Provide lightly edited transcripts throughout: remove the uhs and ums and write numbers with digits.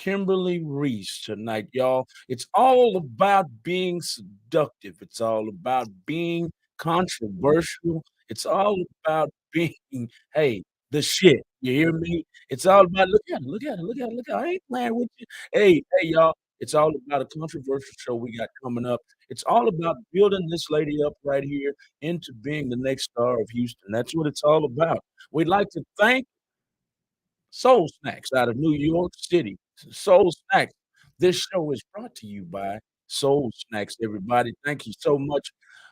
Kimberly Reese tonight, y'all. It's all about being seductive. It's all about being controversial. It's all about being, hey, the shit. You hear me? It's all about look at it, look at it, look at it, look at it. I ain't playing with you. Hey, y'all. It's all about a controversial show we got coming up. It's all about building this lady up right here into being the next star of Houston. That's what it's all about. We'd like to thank Soul Snacks out of New York City. Soul Snacks. This show is brought to you by Soul Snacks, everybody. Thank you so much,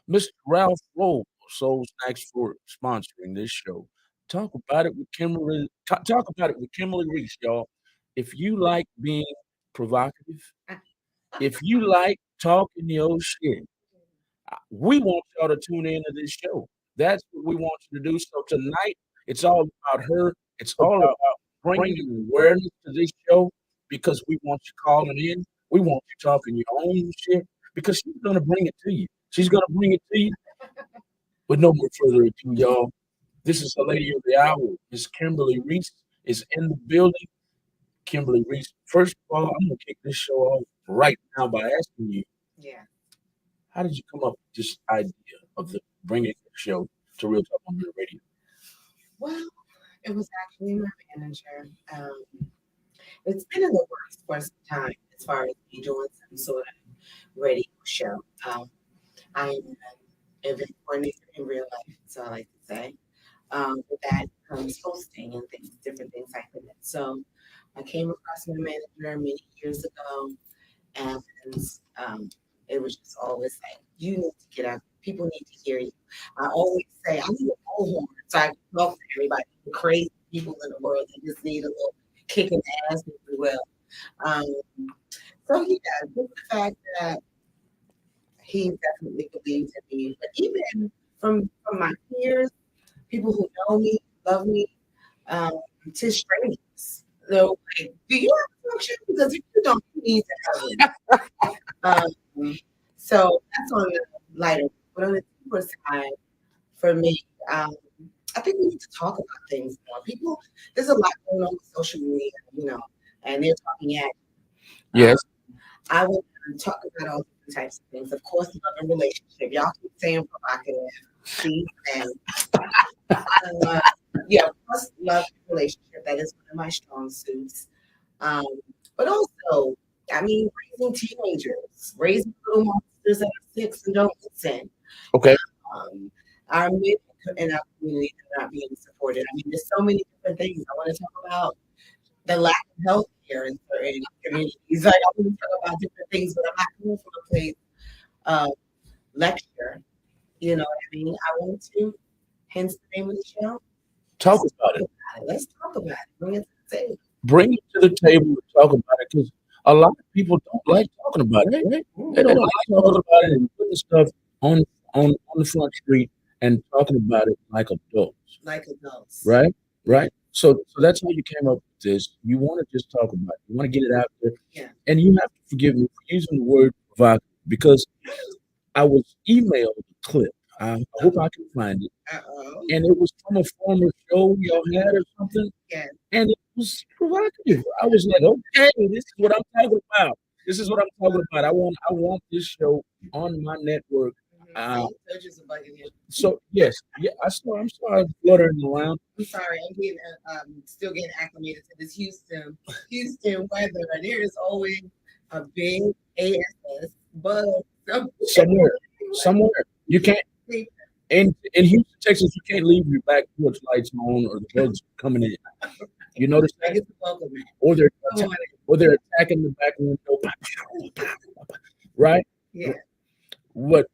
Mr. Ralph Rowe, Soul Snacks, for sponsoring this show. Talk about it with Kimberly Reese, y'all. If you like being provocative, if you like talking your shit, we want y'all to tune into this show. That's what we want you to do. So tonight, it's all about her. It's all about bringing awareness to this show because we want you calling in. We want you talking your own shit because she's going to bring it to you. She's going to bring it to you. With no more further ado, y'all, this is the lady of the hour. Miss Kimberly Reese is in the building. Kimberly Reese, first of all, I'm going to kick this show off right now by asking you, Yeah. how did you come up with this idea of the bringing the show to Real Talk on the radio? Well, it was actually my manager. It's been in the works for some time as far as me doing some sort of radio show. I am an event coordinator in real life, so I like to say. With that comes hosting and things, different things like that. So I came across my manager many years ago, and it was just always like, you need to get out. People need to hear you. I always say, I need a bullhorn so I can talk to everybody, the crazy people in the world that just need a little kick in the ass, if you will. Um, so yeah, just the fact that he definitely believes in me. But even from my peers, people who know me, love me, um, to strangers. So, like, do you have a function? Because if you don't, you need to have it. So that's on the lighter. But on the deeper side, for me, um, I think we need to talk about things more. People, there's a lot going on with social media, and they're talking at. Yes. I will talk about all different types of things. Of course, love and relationship. Y'all keep saying provocative. See, and uh, yeah, of course, love and relationship. That is one of my strong suits. Um, but also, I mean, raising teenagers, raising little monsters that are 6 and don't listen. Okay. Um, our men in our community that are not being supported. I mean, there's so many different things. I want to talk about the lack of health care in certain communities. Like, I want to talk about different things, but I'm not coming from a place of lecture. You know what I mean? I want to, hence the name of the show. Talk Let's about talk it. about it. Let's talk about it. Bring it to the table. Bring it to the table and talk about it because a lot of people don't like talking about it. Right? They don't like talking about it and putting stuff on on the front street and talking about it like adults. Like adults. Right? Right? So that's how you came up with this. You want to just talk about it. You want to get it out there. Yeah. And you have to forgive me for using the word provocative because I was emailed a clip. I hope I can find it. Uh-oh. And it was from a former show y'all had or something. Yeah. And it was provocative. I was like, okay, this is what I'm talking about. This is what I'm talking about. I want this show on my network. Uh, Touches a bug in here. so yes, yeah, I'm sorry fluttering around. I'm sorry, I'm getting still getting acclimated to this Houston weather. There is always a big ASS bug Somewhere. You can't in Houston, Texas, you can't leave your back porch lights on or the bugs coming in. You notice I that? get the welcome mat. Or they're Oh, attacking the back window. Right? yeah. But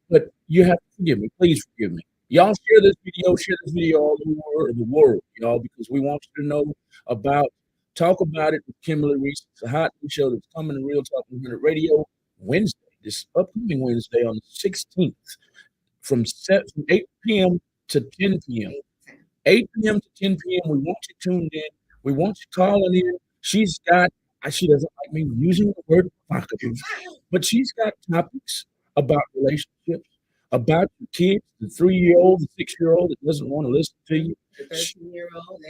you have to forgive me. Please forgive me. Y'all share this video all over the world, y'all, because we want you to know about Talk About It with Kimberly Reese. It's a hot new show that's coming to Real Talk 100 Radio Wednesday, this upcoming Wednesday on the 16th from 8 p.m. to 10 p.m. 8 p.m. to 10 p.m. We want you tuned in. We want you calling in. She doesn't like me using the word provocative, but she's got topics about relationships, about your kids, the 3-year-old, the 6-year-old that doesn't want to listen to you. The 13-year-old,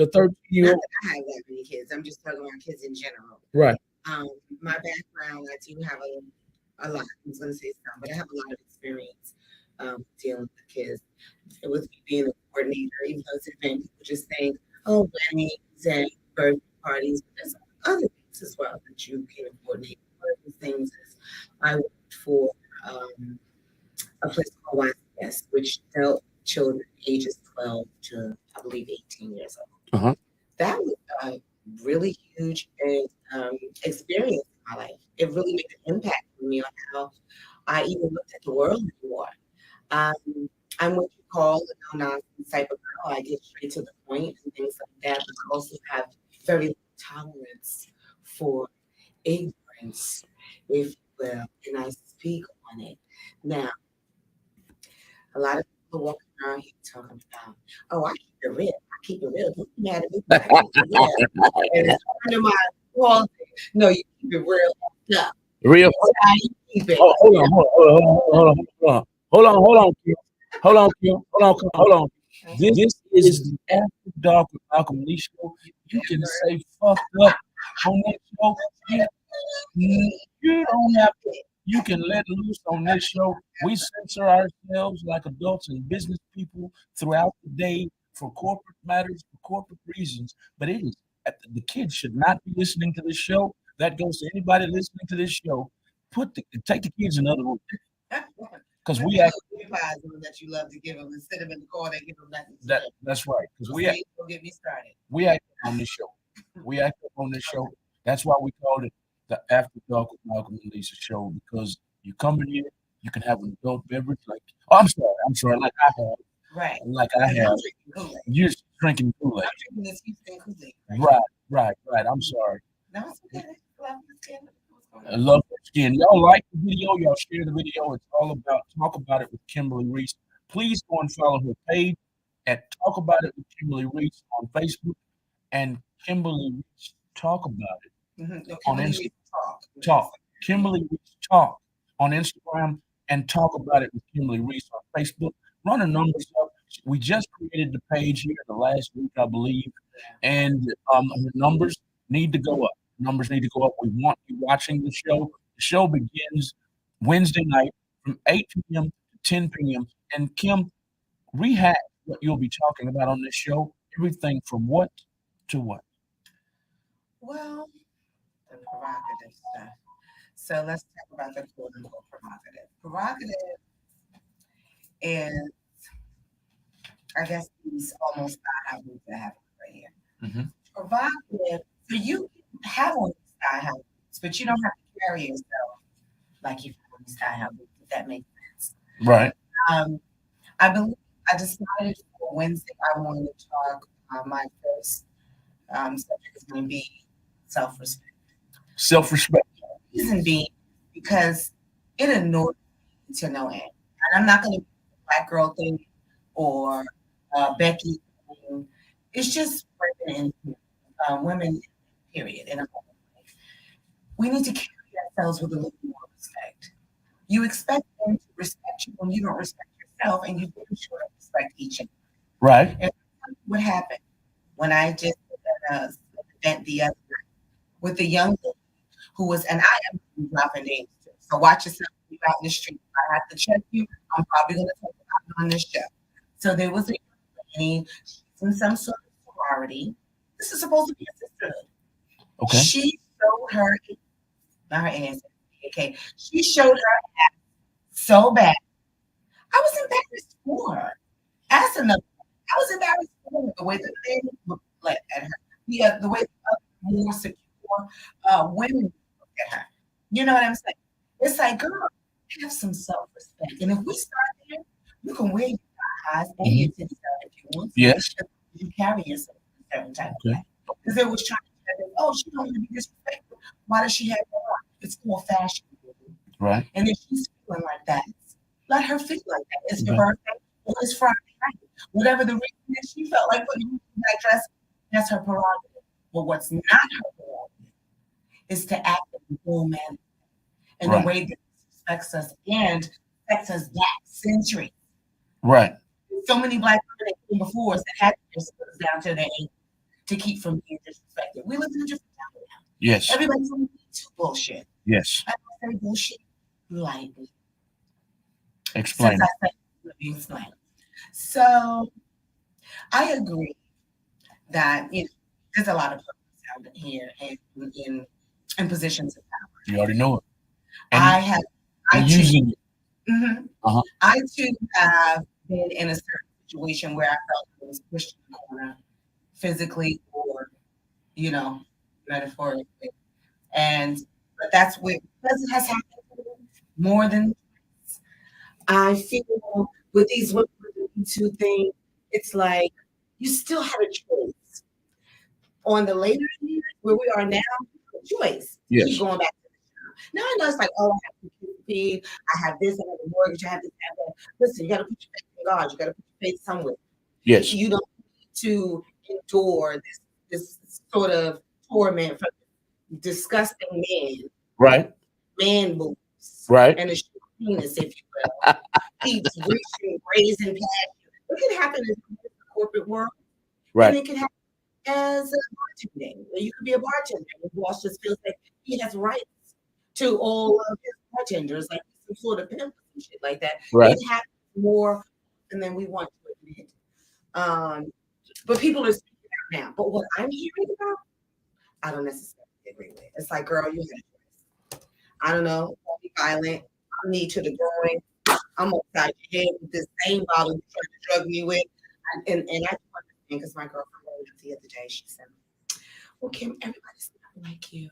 The 13-year Not old. that I have that many kids. I'm just talking about kids in general. Right. Um, my background, I do have a lot. I was going to say some, but I have a lot of experience dealing with kids. With me being a coordinator, even though it's an event, people just think, oh, weddings and birthday parties, but there's other things as well that you can coordinate. One of the things is I worked for um, a place called YCS, which dealt with children ages 12 to, I believe, 18 years old. Uh-huh. That was a really huge experience in my life. It really made an impact on me on how I even looked at the world anymore. Um, I'm what you call a no nonsense type of girl. I get straight to the point and things like that, but I also have very little tolerance for ignorance, if you will, and I speak on it. Now, a lot of people walking around here talking about, oh, I keep it real. I keep it real. Don't be mad at me. I keep it real. And it's under my quality. No, you keep it real. Yeah. Real. That's how you keep it. Oh, hold on, Kim. Hold on, Kim. Hold on. This is the After Dark with Malcolm Lee show. You can say fuck up on that show. You don't have to. You can let loose on this show. We censor ourselves like adults and business people throughout the day for corporate matters, for corporate reasons. But it is the kids should not be listening to this show. That goes to anybody listening to this show. Take the kids in another room because we act. Pies that you love to give them instead of in the car they give them nothing. That's right because Don't get me started. we act on this show. We act on this show. That's why we called it the After Dark with Malcolm and Lisa show because you come in here, you can have an adult beverage like I'm sorry, like I have. Right. Like I have. You're drinking Kool-Aid. I'm drinking this Houston Kool-Aid. Right. I'm sorry. No, it's okay. I love your skin. Y'all like the video. Y'all share the video. It's all about Talk About It with Kimberly Reese. Please go and follow her page at Talk About It with Kimberly Reese on Facebook and Kimberly Reese Talk About It on Instagram. Talk. Kimberly Reese Talk on Instagram and Talk About It with Kimberly Reese on Facebook. Run the numbers up. We just created the page here the last week, I believe, and the numbers need to go up. Numbers need to go up. We want you watching the show. The show begins Wednesday night from 8 p.m. to 10 p.m. And Kim, rehash what you'll be talking about on this show. Everything from what to what? Well, the provocative stuff. So let's talk about the quote unquote provocative. Provocative is, I guess, these almost thigh high boots that have right here. Mm-hmm. Provocative, so you have on these thigh high boots, but you don't have to carry yourself like you have on these thigh high boots, if that makes sense. Right. I believe I decided for Wednesday I wanted to talk. My first subject is going to be self-respect. Self-respect. The reason being because it annoys me to no end. And I'm not going to do the black girl thing or Becky thing. It's just women, period. And we need to carry ourselves with a little more respect. You expect them to respect you when you don't respect yourself, and you really should respect each other. Right. And what happened when I just did an event the other night with a young lady who was, and I am dropping names too. So watch yourself when you're out in the street. If I have to check you, I'm probably going to talk about it on this show. So there was a young lady, she's in some sort of sorority. This is supposed to be a sisterhood. Okay. She showed her, not her ass, okay. She showed her ass so bad. I was embarrassed for her. As another, I was embarrassed for her, the way that they looked at her, the way more secure women look at her. You know what I'm saying? It's like, girl, have some self-respect. And if we start there, you can wear your highs and your titties out if you want. Yes. You carry yourself a certain type of way. Because they was trying to say, oh, she don't want to be disrespectful. Why does she have that on? It's more fashion. Right. And if she's feeling like that, let her feel like that. It's her birthday or it's Friday night. Whatever the reason is, she felt like putting that dress, that's her prerogative. But what's not her prerogative is to act in a full manner in the way that respects us and affects us that century. Right. So many black women that came before us that had their skirts down to their ankles. to keep from being disrespected. We live in a different time now. Yes. Everybody's on Me Too bullshit. Yes. I say bullshit lightly. Explain Since it. I said let me explain. So I agree that there's a lot of purpose out here and in positions of power. You already know it. I And have I and too using it. mhm, Uh-huh. I too have been in a certain situation where I felt I was pushed in the corner physically or, you know, metaphorically. And but that's where because it has happened more than once, I feel with these women with the Me Too thing, it's like you still had a choice. On the later years where we are now, choice to keep Yes. going back to the job. Now I know it's like, oh, I have to keep the feed, I have this, I have a mortgage, I have this, I have that. Listen, you got to put your faith in God. You got to put your faith somewhere. Yes. You don't need to endure this sort of torment from disgusting Right. man moves, Right. and a short penis, if you will, keeps reaching, grazing past you. It can happen in the corporate world, and Right. it can happen as a bartending. You could be a bartender. The boss just feels like he has rights to all of his bartenders, like some sort of pimp and shit like that. Right. It happens more often than we want to admit. But people are speaking out now. But what I'm hearing about, I don't necessarily agree with. It's like, girl, you had a choice. I don't know, don't be violent. I'm knee to the groin. I'm upside your head with this same bottle you tried to drug me with. And I do understand because my girlfriend wrote it the other day. She said, well, Kim, everybody's not like you.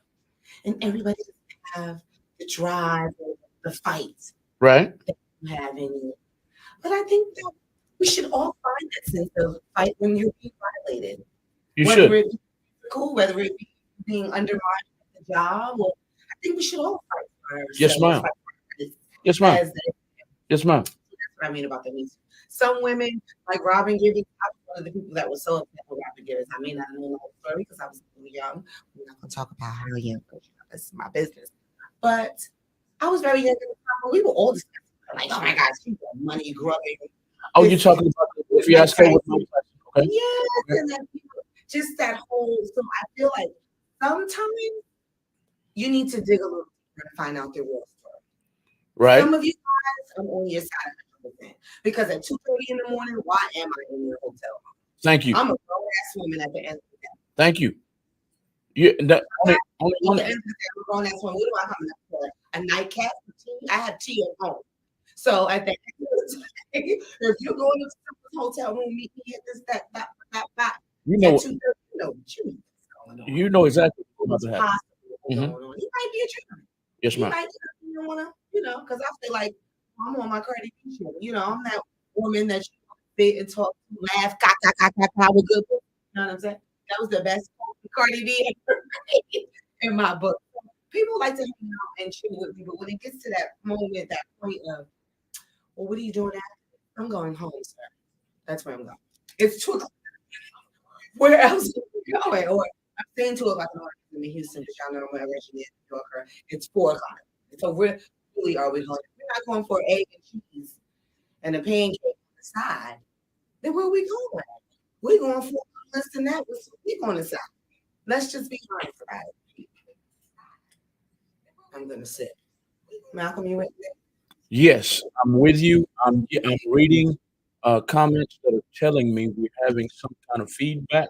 And everybody doesn't have the drive or the fight Right. that you have in you. But I think that we should all find that sense of fight when you're being violated. You Whether should. it be physical, whether it be being undermined at the job, or I think we should all fight for Yes, ourselves, ma'am. fight for ourselves Yes, ma'am. as they Yes, ma'am. that's what I mean about the Me Too. Some women, like Robin Givens, I was one of the people that was so upset with Robin Givens. I may not know the whole story because I was really young. We're not going to talk about how young because this is my business. But I was very young at the time, but we were all discussing like, oh my gosh, she's a money grubbing. Oh, you're This talking about the fiasco with Mike Tyson. Okay. yes, Okay. and then just that whole. So I feel like sometimes you need to dig a little deeper to find out the real story. Right. Some of you guys, I'm on your side 100%. Because at 2:30 in the morning, why am I in your hotel? Thank you. I'm a grown ass woman at the end of the day. Thank you. You the only At the end of the day, I'm a grown ass woman. What do I come up for? A nightcap for tea? I have tea at home. So at the end of the day, if you're going to someone's hotel room, meet me at this, that, you at know 2:30, you know what going on. you know exactly what's about What's to happen. possible Mhm. going on. He might be a trigger. Yes, He ma'am. might you don't wanna, because I feel like I'm on my Cardi B shit. I'm that woman that you sit and talk, laugh, with good book. You know what I'm saying? That was the best quote Cardi B ever made in my book. People like to hang out and chill with me, but when it gets to that moment, that point of, well, what are you doing after? I'm going home, sir. That's where I'm going. It's 2 o'clock. Where else are you going? Or I'm staying 2 o'clock in Houston, but y'all know I'm originally in New Yorker. It's 4 o'clock. So where really are we going? If we're not going for egg and cheese and a pancake on the side, then where are we going? We're going for less than that. We're going to decide. Let's just be honest about it. I'm gonna sit. Malcolm, you with me? Yes, I'm with you. I'm reading comments that are telling me we're having some kind of feedback,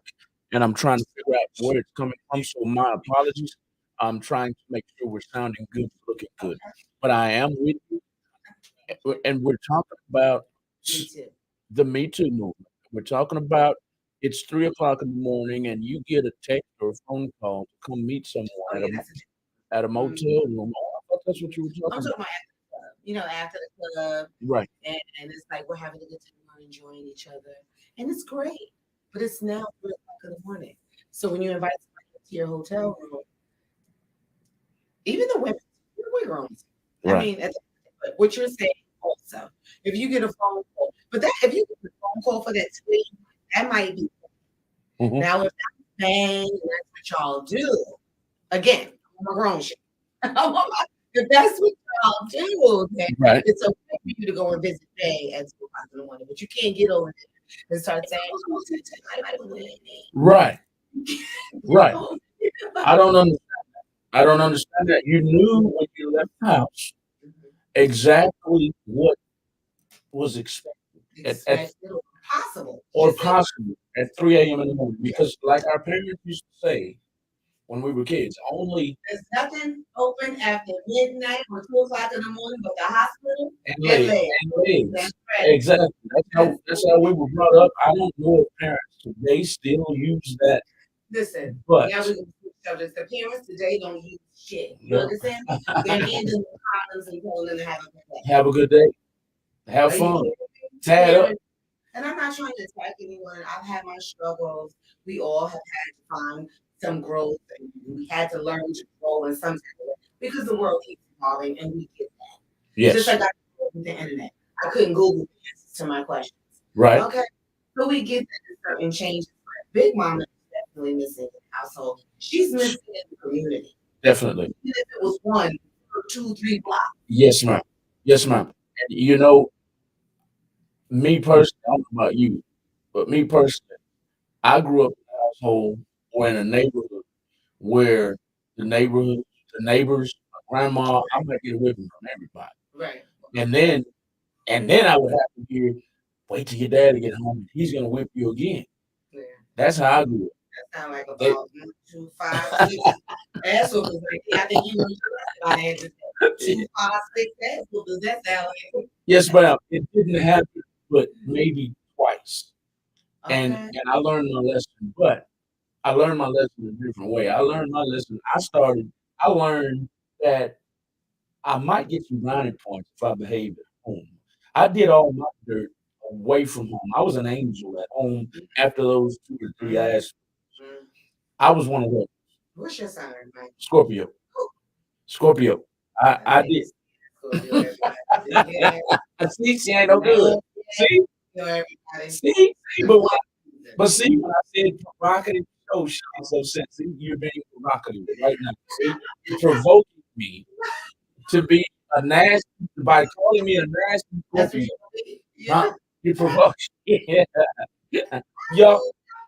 and I'm trying to figure out where it's coming from. So my apologies. I'm trying to make sure we're sounding good, looking good. But I am with you, and we're talking about Me too. the Me Too movement. We're talking about it's 3 o'clock in the morning, and you get a text or a phone call to come meet someone Oh at yeah, a that's at a motel room. Oh, I thought that's what you were I'm talking talking about. about after the club. After the club, Right. and it's like we're having a good time, we're enjoying each other, and it's great. But it's now 3 o'clock in the morning. So when you invite somebody to your hotel room, even the women, we're grown. I Right. mean, but what you're saying also, if you get a phone call, but that if you get a phone call for that tweet, that might be Mhm. now if that's bang, that's what y'all do. Again, I'm a grown shit. If that's what y'all do, then Right. it's okay for you to go and visit Jay at 2 o'clock in the morning, but you can't get over there and start saying, "Oh, tonight, Right. You Right. know? I don't understand. I don't understand that. You knew when you left the house Mhm. exactly what was expected at Expected or possible. or Is it? possible at 3 a.m. in the morning. Because like our parents used to say when we were kids, only There's nothing open after midnight or 2 o'clock in the morning but the hospital and and legs legs. and legs. That's right. Exactly. That's That's how we were brought up. I don't know if parents today still use that, Listen, but now we're gonna switch subjects. The parents today don't use shit. You yeah, understand? They're handing them condoms and telling them to have a good day. have a good day. Have Are you fun. kidding me? Tie it up. Parents, and I'm not trying to attack anyone. I've had my struggles. We all have had to find some growth, and we had to learn to grow in some type of way because the world keeps evolving, and we get that. Just Yes. like I did with the internet, I couldn't Google the answers to my questions. Right. Okay, so we get that there's certain changes. But Big Mama is definitely missing in the household. She's missing in the community. Definitely. Even if it was one or two, 3 blocks. Yes, ma'am. Yes, ma'am. And you know, me personally, I don't know about you, but me personally, I grew up in a household or in a neighborhood where the neighbors, my grandma, I might get a whipping from everybody. Right. And then I would have to hear, wait till your daddy get home. He's gonna whip you again. Yeah. That's how I grew up. That sound like They, about 1, 2, 5, 6 ass whoopers right there. I think you learned your lesson by the end of the day. 2, 5, 6 ass whoopers. That sound like yes, ma'am. It didn't happen, but maybe twice. okay. And I learned my lesson, but I learned my lesson a different way. I learned my lesson. I learned that I might get some brownie points if I behaved at home. I did all my dirt away from home. I was an angel at home after those 2 or 3 Mm, ass. mm. I was one of those. What's your sign, Mike? Scorpio. Scorpio. I I hate did. to see Scorpio, everybody. Yeah, I see, she ain't no good. no, See, you know, everybody. see, That's why. but see, when I said provocative, oh, she makes no sense. See, you're being provocative right now. See, you're provoking me to be a nasty by calling me a nasty That's what Scorpio. you believe. Huh? Yeah. You provoke. Yeah. Y'all, I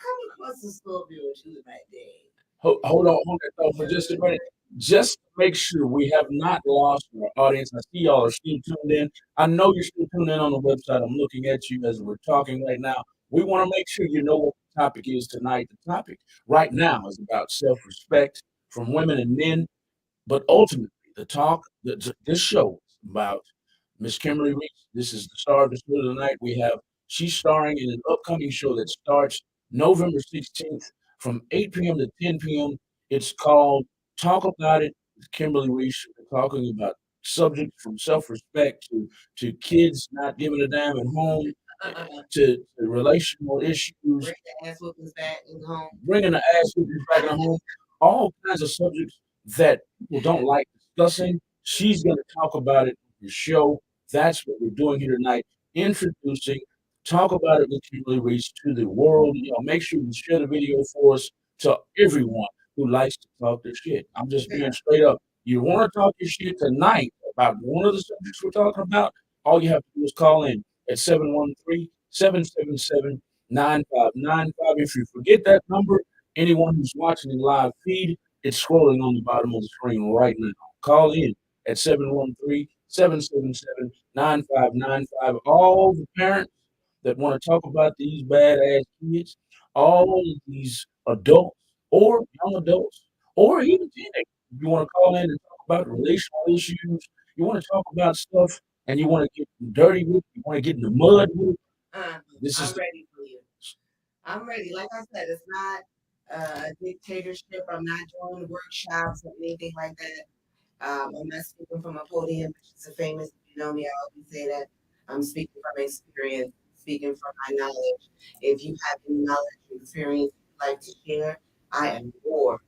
come across a Scorpio too, my day. hold that thought for just a minute. Just to make sure we have not lost our audience. I see y'all are still tuned in. I know you're still tuned in on the website. I'm looking at you as we're talking right now. We want to make sure you know what the topic is tonight. The topic right now is about self-respect from women and men. But ultimately, this show is about Miss Kimberly Reese. This is the star of the show tonight. She's starring in an upcoming show that starts November 16th from 8 p.m. to 10 p.m. It's called Talk About It with Kimberly Reese. We're talking about subjects from self-respect to kids not giving a damn at home, to relational issues, Bring the ass whoopings back in home. bringing the ass whoopings back at home, all kinds of subjects that people don't like discussing. She's going to talk about it on the show. That's what we're doing here tonight. Introducing Talk About It with Kimberly Reese to the world. You know, make sure you share the video for us to everyone who likes to talk their shit. I'm just being straight up. You want to talk your shit tonight about one of the subjects we're talking about? All you have to do is call in at 713-777-9595. If you forget that number, anyone who's watching the live feed, it's scrolling on the bottom of the screen right now. Call in at 713-777-9595. All the parents that want to talk about these badass kids, all of these adults or young adults, or even teenagers. If you want to call in and talk about relational issues, you want to talk about stuff and you want to get dirty with it, you want to get in the mud with it, this is I'm the ready for you. I'm ready. Like I said, it's not a dictatorship. I'm not doing workshops or anything like that. I'm not speaking from a podium, which is a famous, if you know me, I always say that. I'm speaking from experience, speaking from my knowledge. If you have any knowledge or experience you'd like to share, I am more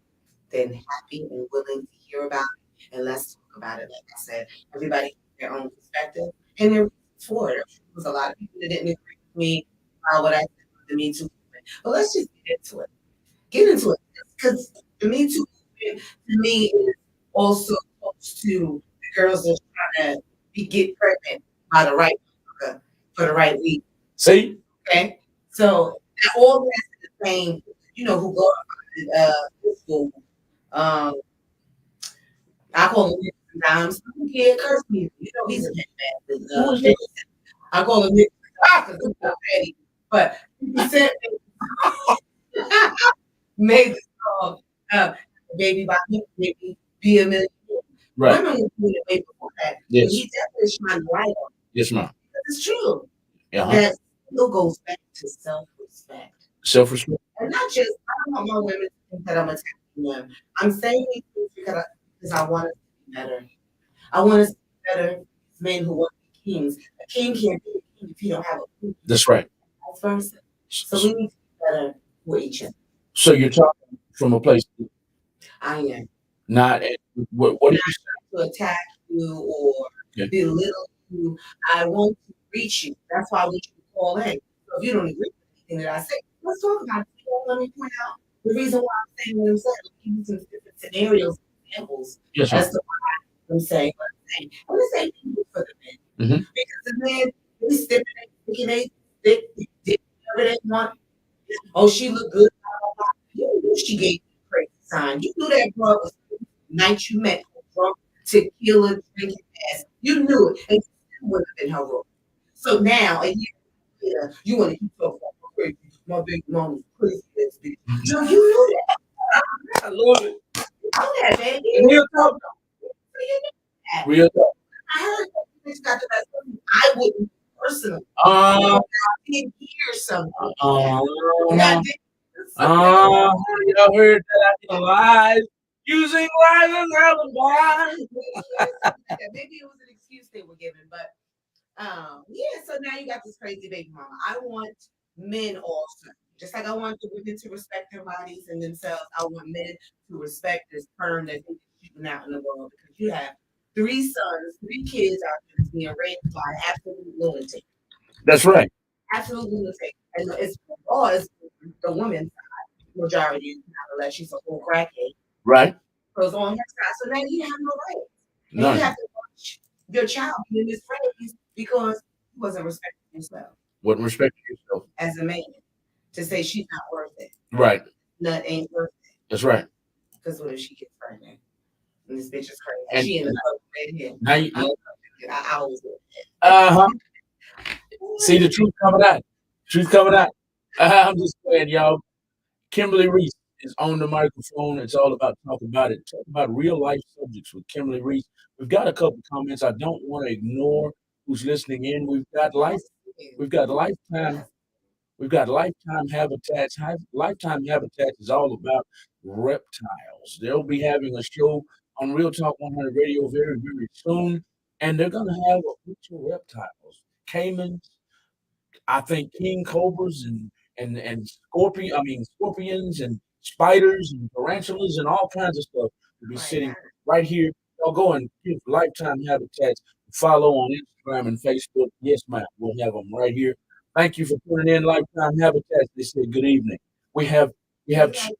than happy and willing to hear about it. And let's talk about it. Like I said, everybody has their own perspective and their reasons for it. There was a lot of people that didn't agree with me about what I said about the Me Too movement. But let's just get into it. Get into it. Because the Me Too movement to me is also close to the girls that's trying to get pregnant by the right motherfucker for the right reason. see. Okay? So all that's the same, you know, who glorifies. his school. Um, I call him Nick sometimes. Some kid curse me. You know, he's a bit bad. Who is this? I call him Nick because he's so petty. But he sent me, made the song, Baby by me, Baby Be a Million. Right. Women were doing it way before that. So Yes. he definitely shined light on it. Yes, ma'am. It's true. Uh-huh. That still goes back to self-respect. Self-respect. And not just, I don't want my women to think that I'm attacking them. I'm saying these things because I want us to be better. I want us to be better men who want to be kings. A king can't be a king if you don't have a queen. That's right. Vice versa. So we need to be better for each other. So you're talking from a place I am. not what do you To attack you or Yeah. belittle you. I want to reach you. That's why I want you to call in. So if you don't agree with anything that I say, let's talk about it. Let me point out the reason why I'm saying what I'm saying. Give you some different scenarios, examples Yes, as ma'am. to why I'm saying what I'm saying. And the same thing for the men. Mhm. Because the men, they stiffen, they did whatever they want. Oh, she looked good. Blah, blah, blah. You knew she gave you a crazy sign. You knew that girl was the night you met her drunk, tequila, drinking ass. You knew it. And you would have been her role. So now, a year later, you want to keep talking about her crazy. My big mama's crazy ass bitch. No, you knew that. I love it. You know that, baby. Real talk. You knew that. Real talk. I heard that you bitch got the best of me. I wouldn't personally. Uh, I did hear something. uh, And I did y'all heard that I can lie using lies as alibi. maybe it was an excuse they were given, but yeah. So now you got this crazy baby mama. I want men also, just like I want the women to respect their bodies and themselves. I want men to respect this term that they're shooting out in the world because you have 3 sons, 3 kids out there being raised by absolute lunatic, That's right. absolute lunatic, and it's because the women's side majority, unless she's a whole crackhead. Right. Goes on her side. So now you have no rights. And None. you have to watch your child being misraised because he wasn't respecting himself Wouldn't respect yourself. as a man to say she's not worth it. Right. Nut ain't worth it. That's right. Because what if she gets pregnant? And this bitch is crazy. And she in the club right here. now you I always do it. uh-huh. See the truth coming out. Truth coming out. I'm just saying, y'all. Kimberly Reese is on the microphone. It's all about talk about it. Talk about real life subjects with Kimberly Reese. We've got a couple comments. I don't want to ignore who's listening in. We've got lifetime. We've got lifetime habitats. Lifetime Habitats is all about reptiles. They'll be having a show on Real Talk 100 Radio very, very soon, and they're going to have a bunch of reptiles, caimans, I think king cobras and scorpions and spiders and tarantulas and all kinds of stuff will be sitting right here. Y'all go and give Lifetime Habitats a follow on Instagram and Facebook. Yes, ma'am. We'll have them right here. Thank you for tuning in, Lifetime Habitats. They said good evening. We have Habitat.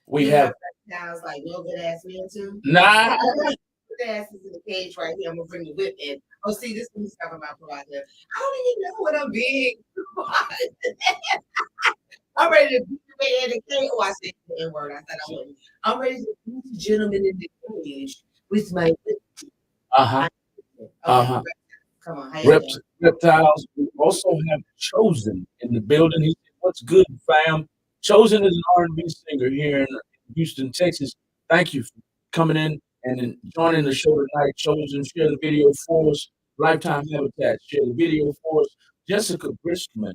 we have reptiles like no good ass men too. nah. Good ass is in the cage right here. I'm gonna bring the whip in. Oh, see, this is talking about provocative. I don't even know what I'm being. I'm ready to beat the man in the cage. Oh, I said the N word. I said I wouldn't. I'm ready to beat the gentleman in the cage with my whip. Uh-huh. Uh-huh. Come on, how you doing? Reptiles. We also have Chosen in the building. He said, "What's good, fam?" Chosen is an R&B singer here in Houston, Texas. Thank you for coming in and joining the show tonight. Chosen, share the video for us. Lifetime Habitat, share the video for us. Jessica Briskman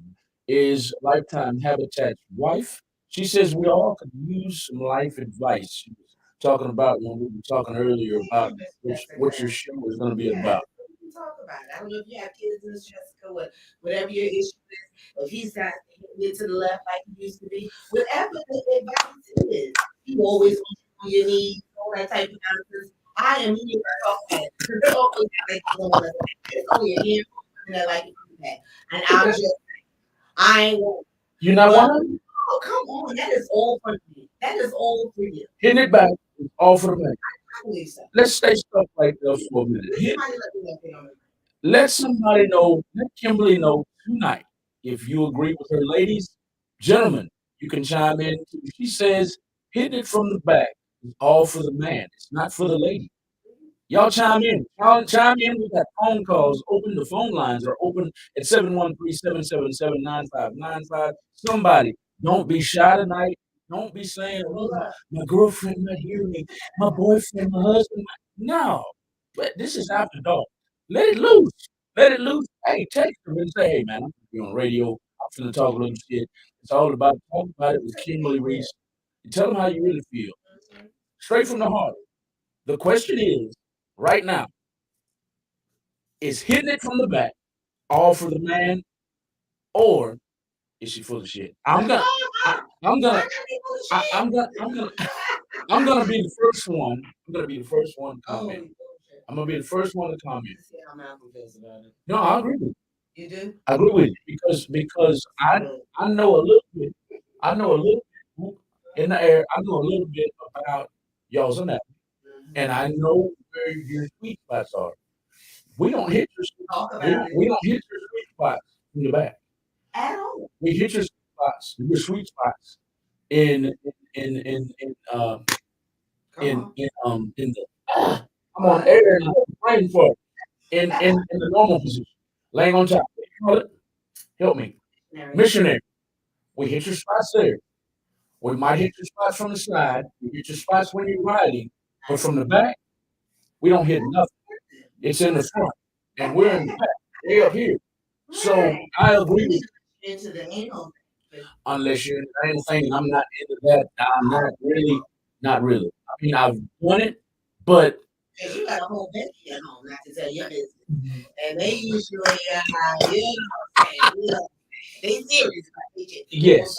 is Lifetime Habitat's wife. She says we all could use some life advice. She was talking about when we were talking earlier about what your show is going to be about. We can talk about it. I don't know if you have kids in this, Jessica, whatever your issue is, if he's not hitting it to the left like he used to be, whatever the advice is, you always on your knees, all that type of nonsense. I am here to talk about it. There's always like it's only a handful that like that. And I'm just I ain't You're not one of them? oh come on, that is all for me. That is all for you. Hitting it back is all for the man. I believe so. Let's stay stuff like that for a minute. Somebody let me know if they don't agree. Let somebody know, let Kimberly know tonight if you agree with her. Ladies, gentlemen, You can chime in too. She says, hitting it from the back is all for the man. It's not for the lady. Y'all chime in. Y'all chime in. We got phone calls open. The phone lines are open at 713-777-9595. Somebody, don't be shy tonight. Don't be saying, oh, my girlfriend might hear me, my boyfriend, my husband. No, but this is after dark. Let it loose. Let it loose. Hey, text them and say, hey, man, I'm gonna be on radio. I'm finna talk a little shit. It's all about talk about it with Kimberly Reese. And tell them how you really feel. Straight from the heart. The question is, right now, is hitting it from the back all for the man, or is she full of shit? I'm gonna, I'm gonna, I'm gonna be the first one. I'm gonna be the first one to comment. I'm gonna be the first one to comment. See how Malcolm feels about it. No, I agree with you. You do? I agree with you because I know a little bit. I know a little bit in the air. I know a little bit about y'all's anatomy, and I know where your sweet spots are. We don't hit your Talk about it. we don't hit your sweet spots in the back. At all. We hit your sweet spots in Come on. in the I'm on air and I'm praying for it. In the normal position, laying on top. What do you call it? Help me, missionary. We hit your spots there. We might hit your spots from the side. We hit your spots when you're riding, but from the back, we don't hit nothing. It's in the front, and we're in the back. They up here. So I agree with you. Into the anal. Unless you're in the anal thing, and I'm not into that. I'm not really, not really. I mean, I've done it, but Cause you got a whole Becky at home, not to tell your business. And they usually, you know, they serious about they just yes,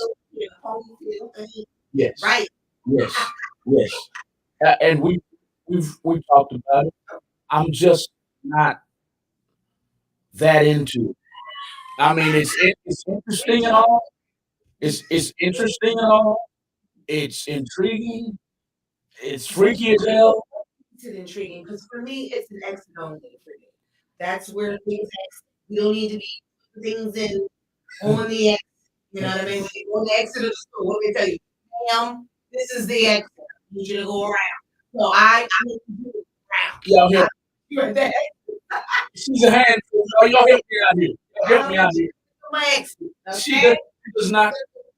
yes, right. yes, yes. And we've talked about it. I'm just not that into it. I mean, it's interesting and all. It's interesting and all. It's intriguing. It's freaky as hell. It's intriguing because for me, it's an exit only for me. That's where things exit. You don't need to be putting things in on the exit. You know what I mean? When you go on the exit of the store, what they tell you, ma'am, this is the exit. I need you to go around. So I need to do it around. Y'all help. You right there. She's a handful. Y'all help me out here. Y'all help me out here. My exit. She Okay? does not.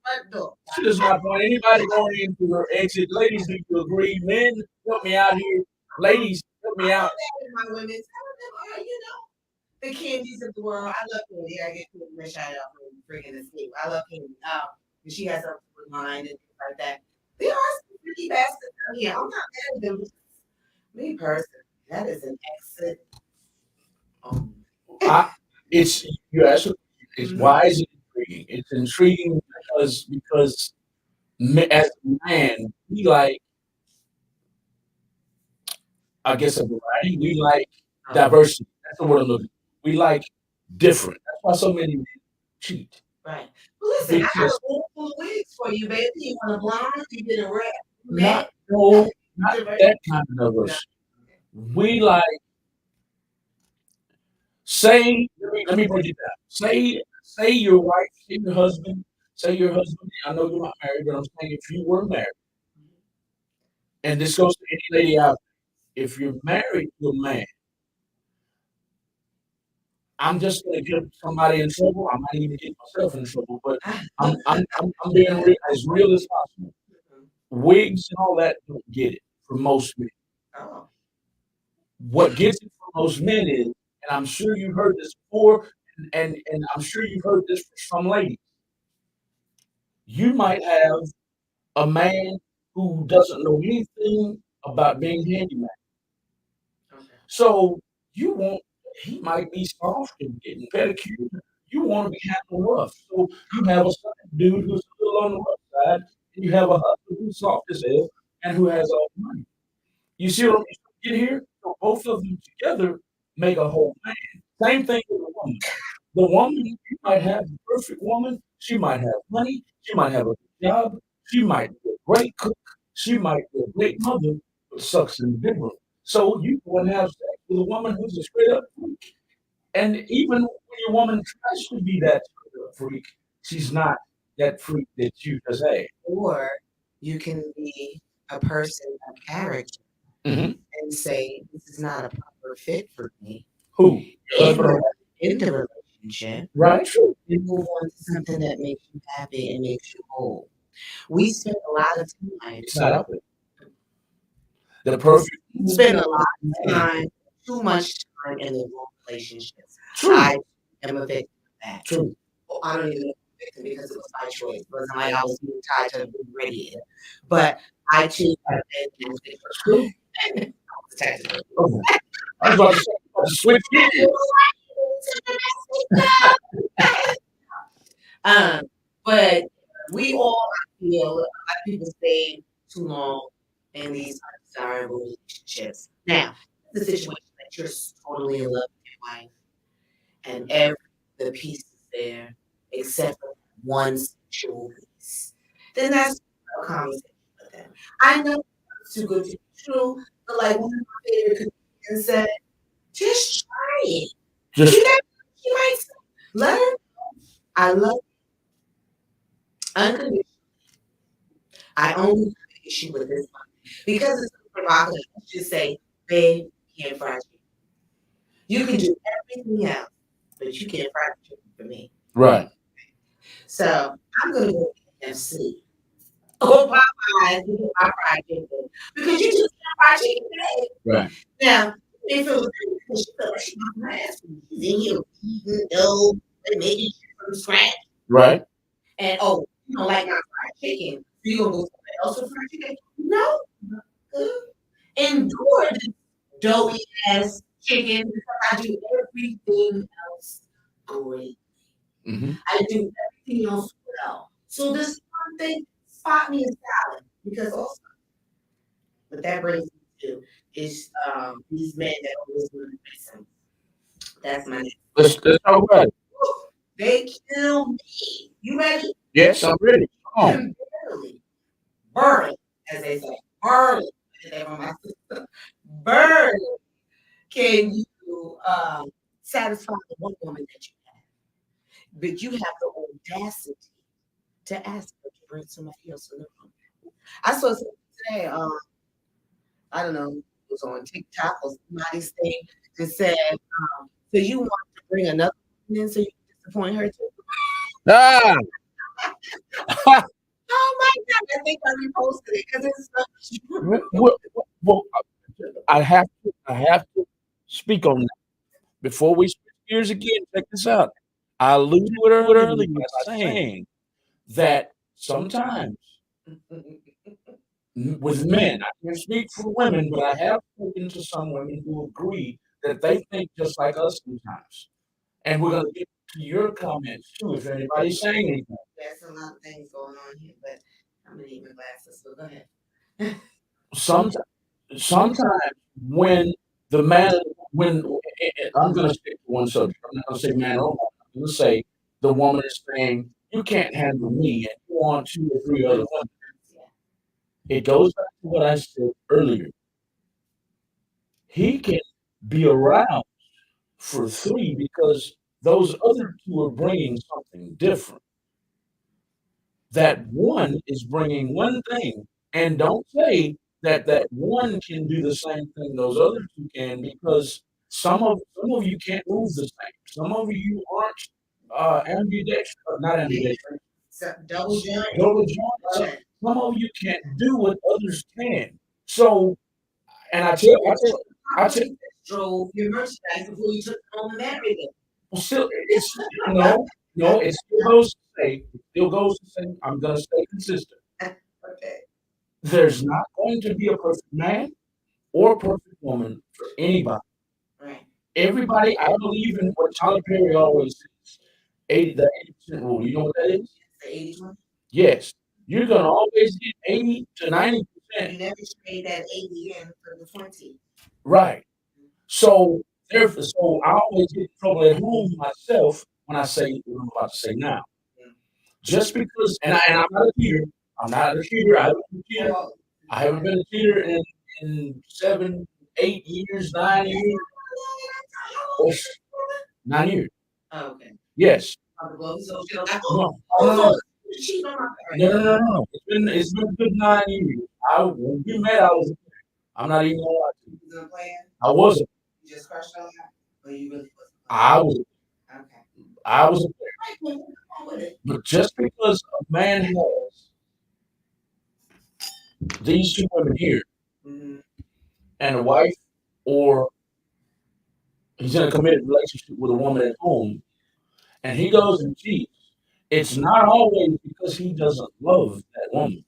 Front door. She does not want anybody going into her exit. Ladies need to agree. Men, help me out here. Ladies, help me out. My women, some of them are, you know, the candies of the world. I love Candy. I get to a shout out for freaking escape. I love Candy. And she has her mind and things like that. There are some pretty bastards out here. I'm not mad at them. Me personally, that is an exit. I, it's you ask. It's why is it intriguing? It's intriguing because as a man, we like, I guess, a variety. We like diversity. That's the word I'm looking for. We like different. That's why so many men cheat. Right. Well, listen, I got Because a room full of wigs for you, baby. You want a blonde? You get a red. not no, not that kind of diversity. We like let me break it down. Say your wife, say your husband, say your husband. I know you're not married, but I'm saying if you were married, and this goes to any lady out there, if you're married to a man, I'm just gonna get somebody in trouble. I might even get myself in trouble, but I'm being real as possible. Wigs and all that don't get it for most men. Oh. What gets it for most men is, and I'm sure you've heard this before, and I'm sure you've heard this from some ladies. You might have a man who doesn't know anything about being handyman. Okay. So you want he might be soft and getting pedicure. You want to be handled rough. So you have a dude who's a little on the rough side, and you have a husband who's soft as hell and who has all the money. You see what I'm get here? So both of them together make a whole man. Same thing with a woman. The woman, you might have the perfect woman. She might have money. She might have a good job. She might be a great cook. She might be a great mother, but sucks in the bedroom. So you go and have sex with a woman who's a straight up freak. And even when your woman tries to be that straight up freak, she's not that fruit that you just had. Or you can be a person of character Mhm. and say, "This is not a proper fit for me." Who? Your In husband or the wife? in the relationship, Right? True. and move on to something that makes you happy and makes you whole. We spend a lot of time It's not out there. The perfect spend a lot of man. time, too much time in the wrong relationships. True. I am a victim of that. True. Well, I don't even know if I'm a victim because it was my choice. It wasn't like I was being tied to a big radiator. But I too have been victim. True. I was texting. Oh, I was about to say, switch gears. But we all, I feel, a lot of people stay too long in these undesirable relationships. Now, the situation that you're totally in love with your wife, and every the piece is there except for one sexual piece, then that's a conversation with them. I know it's too good to be true, but like one of my favorite comedians said, just try it. Just You never, you might say, let her know I love you unconditionally. I only have an issue with this one because it's provocative. Let's just say, babe, you can't fry chicken. You can do everything else, but you can't fry chicken for me. right. So I'm gonna go to KFC or Popeyes to get my fried chicken because you just can't fry chicken today. Right. Now, if it was me, because she felt like she was my ass, she's in here eating dough and making shit from scratch. Right. And oh, you don't like my fried chicken, so you gonna go somewhere else for fried chicken? No, good. Endure this doughy ass chicken because I do everything else great. Mhm. I do everything else well. So this one thing, spot me a salad because also what that brings me to is these men that always want to listen. That's my next. Let's talk about it. They kill me. You ready? Yes, I'm ready. Come on. Barely, barely, as they say, barely. They want my sister. Barely can you satisfy the one woman that you have, but you have the audacity to ask her to bring somebody else in the room. I saw something today. I don't know, it was on TikTok or somebody's thing that said, so you want to bring another woman in so you can disappoint her too? Ah. Oh my God, I think I reposted it because it's so true. Well, I have to speak on that before we switch gears again. Check this out. I alluded to it earlier by saying that sometimes with men, I can't speak for women, but I have spoken to some women who agree that they think just like us sometimes. And we're going to get to your comments too, if anybody's saying anything. There's a lot of things going on here, but I'm gonna need my glasses, so go ahead. Sometimes, sometimes when the man, when I'm going to stick to one subject, I'm not going to say man or woman. I'm going to say the woman is saying, "You can't handle me," and you want 2 or 3 other women. It goes back to what I said earlier. He can be around for 3 because those other 2 are bringing something different. That one is bringing one thing, and don't say that that one can do the same thing those other 2 can because some of you can't move the same. Some of you aren't, ambidextrous, not ambidextrous, So double joint. double jointed. Some of you can't do what others can. So, and I tell Drove your merchandise before you took it home and married them. well, still, it's no, it still goes to say, I'm gonna stay consistent. Okay. There's not going to be a perfect man or a perfect woman for anybody. Right. Everybody, I believe in what Tyler Perry always says, 80% rule. You know what that is? The 80/20. Yes. You're gonna always get 80 to 90%. You never trade that 80 in for the 20. Right. So therefore, so I always get in trouble at home myself when I say what I'm about to say now. Just because, and I'm not a cheater. I'm not a cheater. I haven't been a cheater. Well, I haven't been a cheater in 7, 8 years, 9 years, or 9 years. oh, okay. Yes. On the globe, so she don't got No, no, no, You cheating on my No, no, partner. no, no. It's been a good 9 years. When we met, I was. I'm not even gonna lie to you. You was a player? I wasn't. You just crushed on her? Or you really wasn't I was. playing? Okay. I was. Right, well, come on with it. But just because a man has these two women here Mhm. and a wife, or he's in a committed relationship with a woman at home, and he goes and cheats, it's not always because he doesn't love that woman.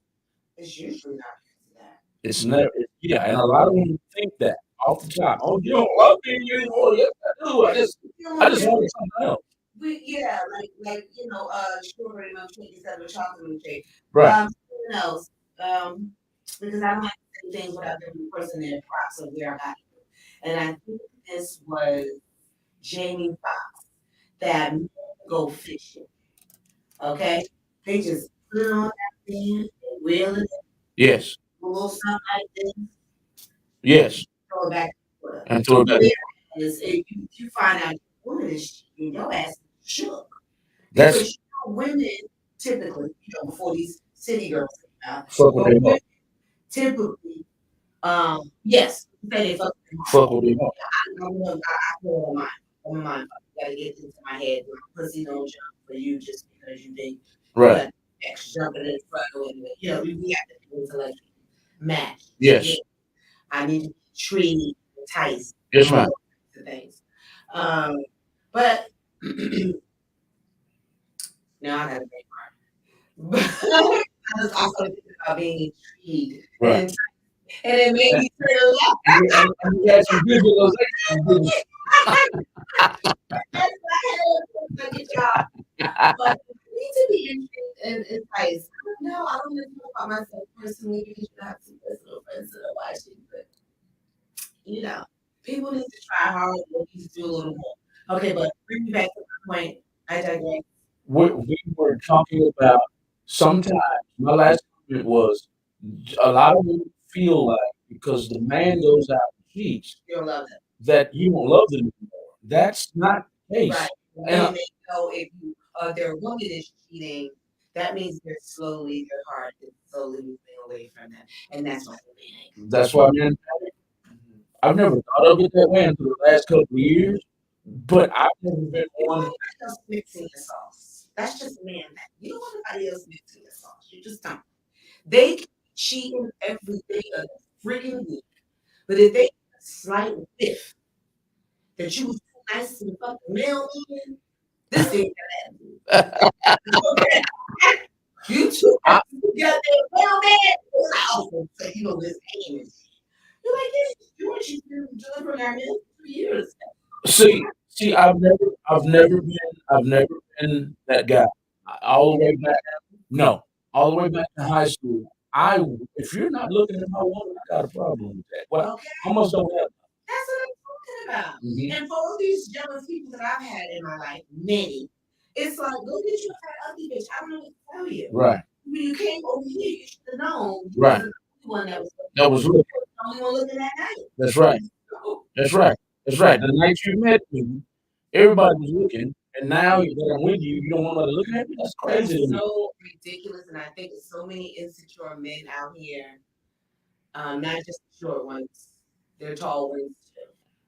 It's usually not because of that. It's never, yeah, and a lot of women think that off the top. Oh, you don't love me anymore? Yes, I do. You don't I want just that. wanted something else. Yeah, like strawberry milkshake instead of a chocolate milkshake. Right. Something else. Because I don't like to say things without giving the person their props of where I got it. And I think this was Jamie Foxx that made me go fishing. Okay, they just put it on that thing, they reel it, Yes. a little something like this, Yes. throw it back to the water. And throw it back. Whereas if you find out your woman is cheating, your ass is shook. That's Because women typically, before these city girls came out, fuck but with them women up. typically, yes, say they fuck with Fuck with them up. I feel on mine. On mine. Gotta get into my head. My pussy don't jump for you just because you think you Right. got extra jumping in front of it. We have to be intellectually match. Yes. I need to be treated, enticed, Yes, all ma'am. those kinds of things. But now I got a great part. I was also thinking about being intrigued. Right. And it made me turn left. And you had some visualization, didn't you? That's what I had to get y'all. But I need to be intrigued and enticed. No, I don't even know about myself personally because you have some personal friends that are watching, but people need to try hard and need to do a little more. Okay, but bring me back to my point. I digress. We were talking about sometimes. My last comment was a lot of women feel like because the man goes out and cheats You don't love them. that you don't love them anymore. That's not the case. Right. And And they know if their woman is cheating, that means their heart is slowly moving away from them. And that's why they're that's why men panic. I've never thought of it that way until the last couple of years. But I've never been You don't one. want nobody else mixing your sauce. That's just a man thing. You don't want nobody else mixing your sauce. You just don't. They can be cheating every day of the freaking week. But if they get a slight whiff that you was too nice to the fucking mailman, this thing got attitude. Okay. You too nice to the goddamn mailman. It's like, oh, so this name is. You're like, yes, you've been delivering our mail for 2 years. See, I've never been that guy. All the way back, no, all the way back to high school. If you're not looking at my woman, I got a problem with that. Well, Okay. almost don't have. That's what I'm talking about. Mhm. And for all these jealous people that I've had in my life, many, it's like, go get you a fat ugly bitch. I don't know what to tell you. Right, When you came over here, you should have known you right. wasn't the only one that was That was real. the only one looking that night. That's right. So, That's right. That's right. The night you met me, everybody was looking, and now that I'm with you, you don't want nobody looking at me. That's that's crazy to me. so ridiculous. And I think there's so many insecure men out here, not just the short ones, they're tall ones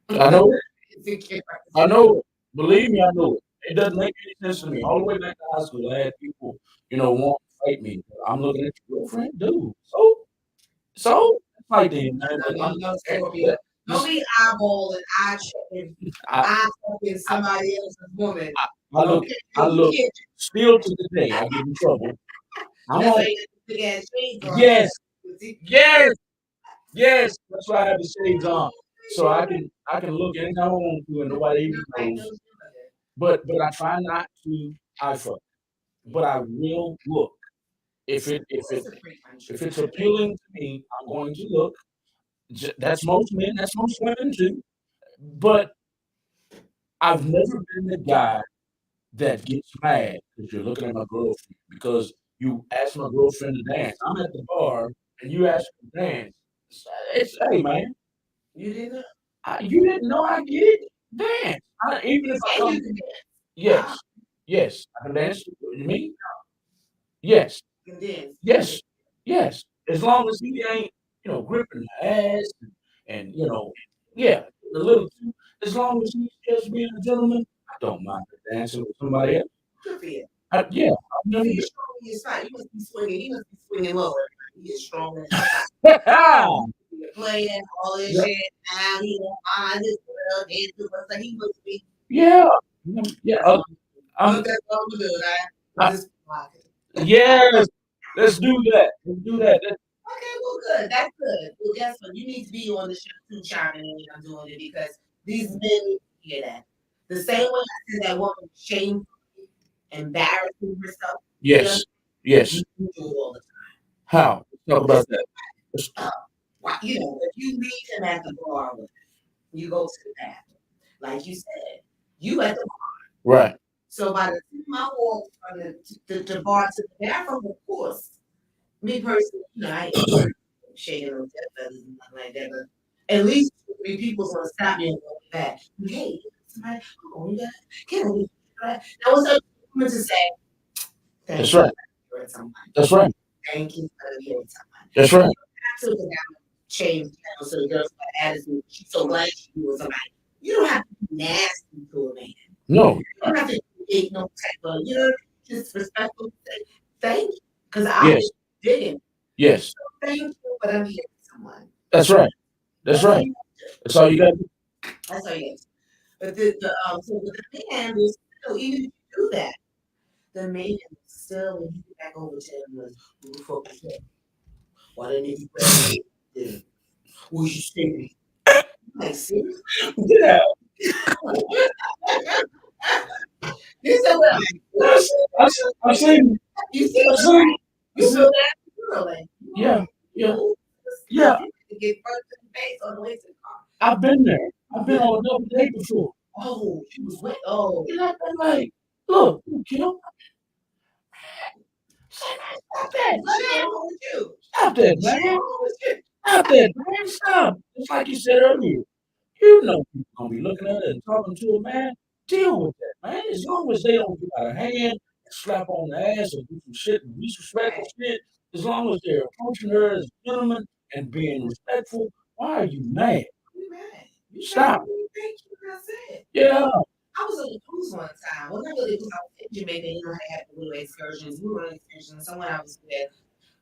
too. I know. Insecure. I know. Believe me, I know it. It doesn't make any sense to me. All the way back to high school, I had people, want to fight me. I'm looking at your girlfriend, dude. So fight then, man. But Don't be eyeballing, eye checking, I, eye fucking somebody else's woman. I look, Okay, I you look. can't. Still to the day, I get in trouble. I'm That's why on. you got the big ass shades on. Yes, yes, yes. That's why I have the shades on, so I can look anytime I want to, and nobody even knows. But I try not to eye fuck. But I will look. If it's appealing to me, I'm going to look. That's most men. That's most women too. But I've never been the guy that gets mad because you're looking at my girlfriend because you asked my girlfriend to dance. I'm at the bar and you asked me to dance. It's hey man, You didn't know. you didn't know I get it. Dance. Even if I And come, you can dance. yes, yes, I can dance. You mean? Yes. And then Yes. Yes. As long as he ain't, gripping the ass and yeah, a little too as long as he's just being a gentleman, I don't mind dancing with somebody else. good for you. Yeah, I've never See, been. he's strong in his side. You must be swinging. He must be swinging lower. He is strong in his side. You're playing all this Yeah. shit. Now he won't find this girl. He must be. Yeah. Yeah. That's all. I'm, Look, that's all we do. I I, just pocket. yes. Let's do that. Let's do that. Okay, well, good. That's good. Well, guess what? You need to be on the show too, chiming in when I'm doing it because these men need to hear that. The same way I said that woman shameful, embarrassing herself. Yes. Yes. You do it all the How? Let's talk time. about that. Why, if you meet him at the bar with him, you go to the bathroom. Like you said, you at the bar. Right. So by the time I walk from the bar to the bathroom, of course, me personally, I ain't shaking no death feathers and nothing like that. But at least 3 people's gonna stop me and go back. Hey, somebody, oh, you got, can I get that? Now, what's up to say? Thank That's you right. for hearing somebody. That's right. Thank you for hearing somebody. That's right. Absolutely have to change the channel so the girls have attitude. She's so glad she with somebody. You don't have to be nasty to a man. No. You don't have to create no type of, just respectful. Thank you. Because I Yes. was digging. Yes. So thank you, but I'm here for someone. That's right. That's right. That's all you got to do. That's all you get. But so with the man, there's still, even if you do that, the man still, when you get back over to him, was, who the fuck is that? Why didn't you grab me? Yeah. Who you saying? Like, seriously? Get out. You said, well, I've seen. you see I've what seen. you feel that? You feel like, Yeah. Yeah. yeah. Yeah. To get first in the face on the way to the car. I've been there. I've been on a double date before. Oh, she was wet. Oh, And I've been like, look, Kim, stop that, what's man. wrong with you? Stop that, What's man. wrong with you? Stop that, man. Stop. Just like you said earlier. You know people gonna be looking at it and talking to a man. Deal with that, man. As long as they don't get out of hand, slap on the ass or do some shit and disrespectful shit, as long as they're approaching her as a gentleman and being respectful, why are you mad? You mad? You Stop. you think you got said? Yeah. I was on the cruise one time. Well, not really because I was in Jamaica. I had little excursions. We were on excursions. Someone I was with,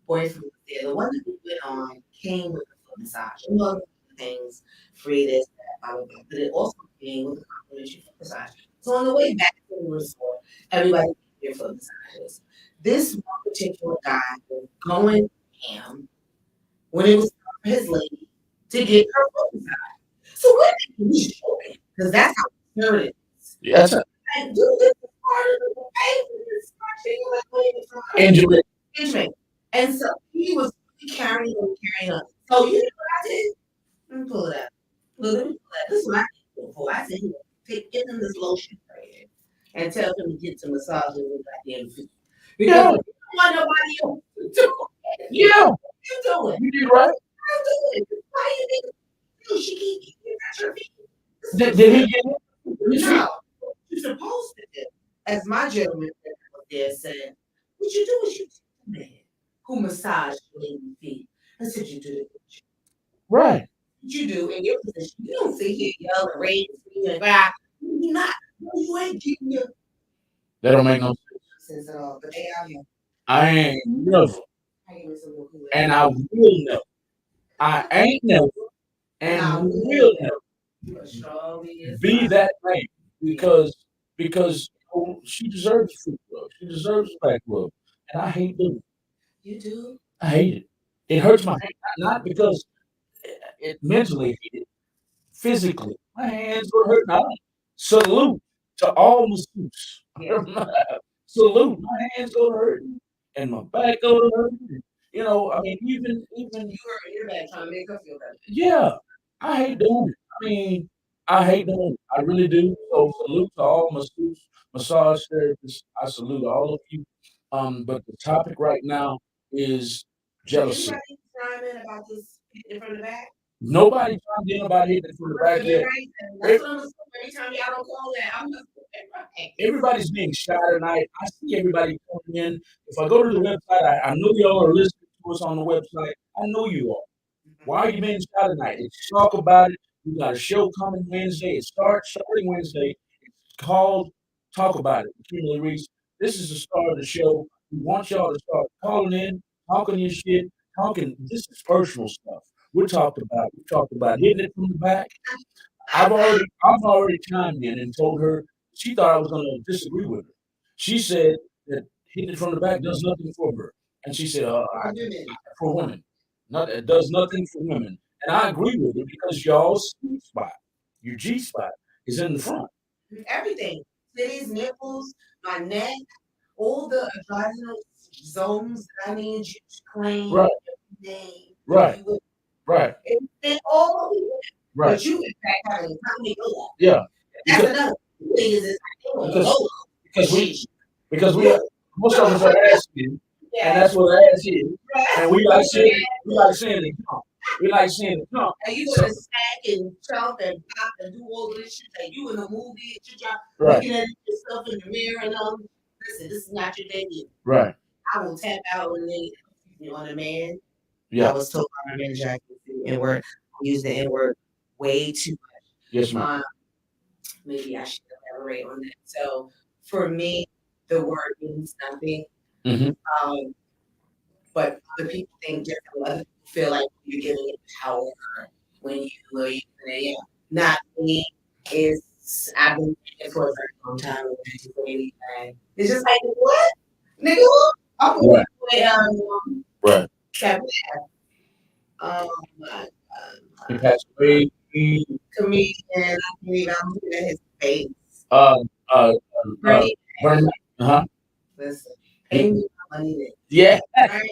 boyfriend was there. The one that we went on came with a foot massage. And other things, free this, that, blah, blah, blah. But it also came with a complimentary foot massage. So on the way back to the resort, everybody did their foot massages. This one particular guy was going ham when it was time for his lady to get her foot massage. So what did we show him? Because that's how absurd it is. Yes. And do this is part of the behavior. It's not Injury. engagement. And so he was carrying on. So you know what I did? Let me pull it up. Look, let me pull it up. This is what I did before. I said, give him this lotion right here and tell him to get to massage his goddamn feet. Because Yeah. you don't want nobody else to do it. Yeah. What you doing? You did right. I'm doing it. Why you think she keep you got your feet? Did he get it? No. You're supposed to do. As my gentleman up there said, what you do is you take the man who massage lady feet. I said you do it. Right. What you do in your position. You don't sit here yelling, raise and cry. You're not. No, you ain't keeping your That don't make no sense at all. But they out here. I ain't never. And I will never. I ain't never. And I will never be that man because she deserves free love. She deserves back love. And I hate doing it. You do? I hate it. It hurts my hand. Not because it mentally hate it, physically. My hands were hurting. Salute to all masseuses. Salute. My hands go hurting and my back go hurting. I mean, even You hurt your back trying to make her feel better. yeah, I hate doing it. I mean, I hate doing it. I really do. So salute to all masseuse, massage therapists. I salute all of you. But the topic right now is jealousy. Anybody chime in about this hitting from the back? Nobody chimed in about hitting it from the back yet. That's what I'm assuming. Every time y'all don't call that, I'm just Right. Everybody's being shy tonight. I see everybody coming in. If I go to the website, I know y'all are listening to us on the website. I know you are. Why are you being shy tonight? Let's talk about it. We got a show coming Wednesday. It starts starting Wednesday. It's called Talk About It. Kimberly Reese. This is the start of the show. We want y'all to start calling in, talking your shit, talking. This is personal stuff. We talked about hitting it from the back. I've already chimed in and told her she thought I was gonna disagree with her. She said that hitting it from the back does nothing for her. And she said, For women. for women. Not it does nothing for women. And I agree with her because y'all's sweet spot, your G spot, is in the front. Everything. Titties, nipples, my neck, all the vaginal zones that I need you to claim Right, every day. right, You would right, it all over you. right. But you in fact having a tummy go up. Yeah. That's Because another thing is I don't because know. because we She because we yeah. are most of us are ass men, and Yeah. that's what ass is. And we like saying it come. We like saying it come. And you So gonna stack and jump and pop and do all this shit like you in a movie at your job, right, looking at yourself in the mirror and listen, this is not your day. right. I will tap out on a man. I Yeah. was told by my manager I could use the N word. I use the N word way too Yes, much. ma'am. Maybe I should elaborate on that. So for me, the word means nothing. Hmm. Um, but other people think differently. Other people feel like you're giving it power when you are using it. Yeah. Not me. Is I've been thinking for a very long time. It's just like what, nigga? I'm Right, with right. Kevin. Um, my, He passed away. comedian. I believe I'm looking at his face. Uh, uh, uh, Bernie, Bernie. Uh-huh. listen, pay me my money then. Yeah. Right?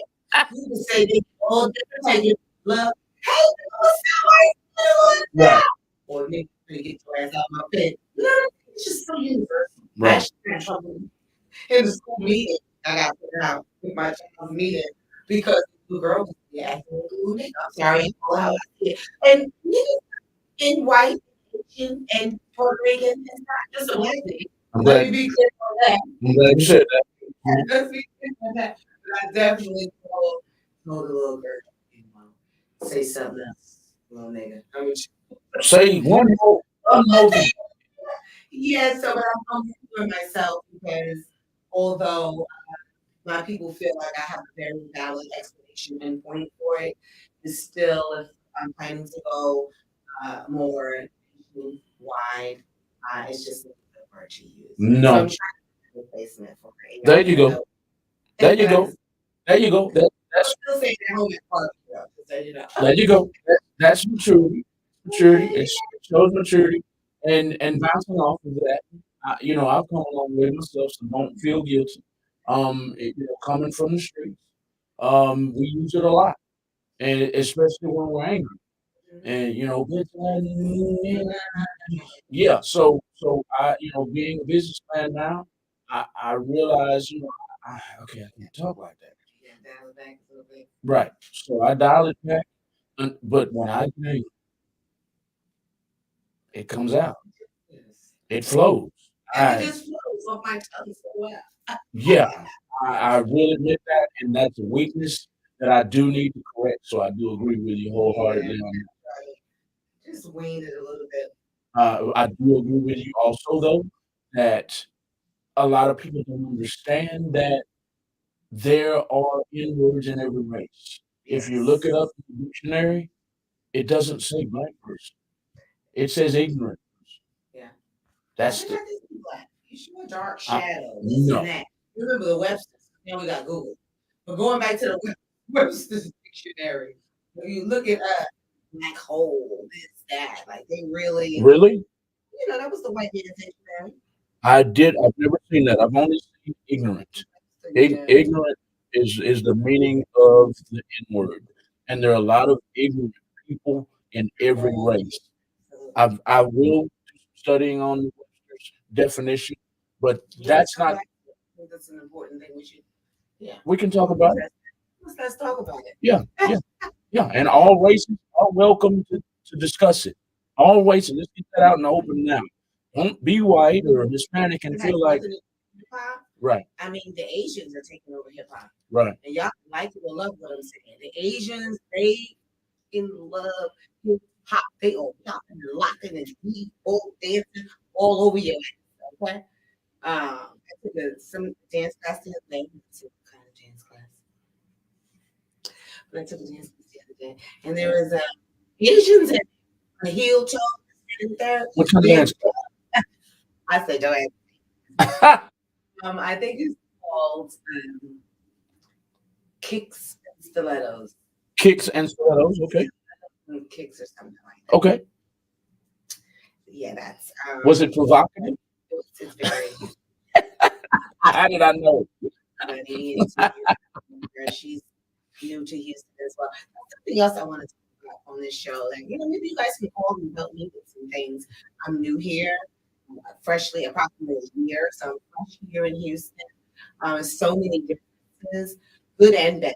You can say they all different type of love. Hey, what's up, my Right, or nigga, to get your ass out my pit. You know, it's just so universal. I right. actually got in trouble in the school meeting. I got put out with my child's meeting because the girl was asking me to do nigga. I'm sorry, I know how I see it. And niggas and white, Asian, and Puerto Rican, it's not just a white thing. I'm Let glad. me be clear on that. I'm glad you said that. Let's be clear on that. But I definitely told the little girl, you know, say something else, little nigga. I mean, Say one more thing. yeah, so but I'm doing myself because although my people feel like I have a very valid explanation and point for it, it's still if I'm planning to go more wide, it's just not the word to use. So I'm No. trying to find a replacement for it. There you go. There you But go. There you go. I'm That's still saying that home at Park, so you know. there you go. That's maturity. Maturity. It shows maturity, and bouncing off of that, I've come a long way myself, so don't feel guilty. Coming from the streets, we use it a lot, and especially when we're angry. And "Bitch, yeah. So being a businessman now, I realize, okay, I can't talk like that. Yeah, dial it back a little bit. Right. So I dial it back, but when I drink, it comes out. Yes. It flows. And it I just flows off my tongue so well. Yeah, I will admit that, and that's a weakness that I do need to correct. So I do agree with you Yeah, wholeheartedly on right. Just wean it a little bit. that. I do agree with you also, though, that a lot of people don't understand that there are N words in every race. If you look it Yes. up in the dictionary, it doesn't say black person. It says ignorant person. Yeah. I That's think the I did see black. You sure dark I, shadow, this and no, that. You remember the Webster's? Now we got Google. But going back to the Webster's dictionary, when you look at black hole, this, that, like they really, really. that was the white man's dictionary. I've never seen that. I've only seen ignorant. So yeah. Ignorant is the meaning of the N word, and there are a lot of ignorant people in every race. I will do some studying on the Webster's definition, but Yeah, that's not. I think that's an important thing we should. Yeah. We can talk about it. Let's talk about it. Yeah, yeah, yeah. And all races are welcome to discuss it. All races. Let's get that out in the open now. Don't be white or Hispanic and It has feel like nothing to do with hip hop. right, I mean, the Asians are taking over hip hop, right. and y'all like it or love what I'm saying. The Asians, they in love hip hop. They are popping and locking and deep, all dancing all over your ass. Okay. I took some dance class the other day. Let's see what kind of dance class? But I took a dance class the other day, and there was Asians and a heel toe and there. What kind of Yeah, dance? I said, don't ask. I think it's called kicks and stilettos. Kicks and stilettos. Okay. Kicks or something like that. Okay. Yeah, that's Was it provocative? it's very How did I know? funny. She's new to Houston as well. That's something else I want to talk about on this show. Like, maybe you guys can call and help me with some things. I'm new here, freshly approximately a year, so I'm fresh here in Houston. So many differences, good and bad.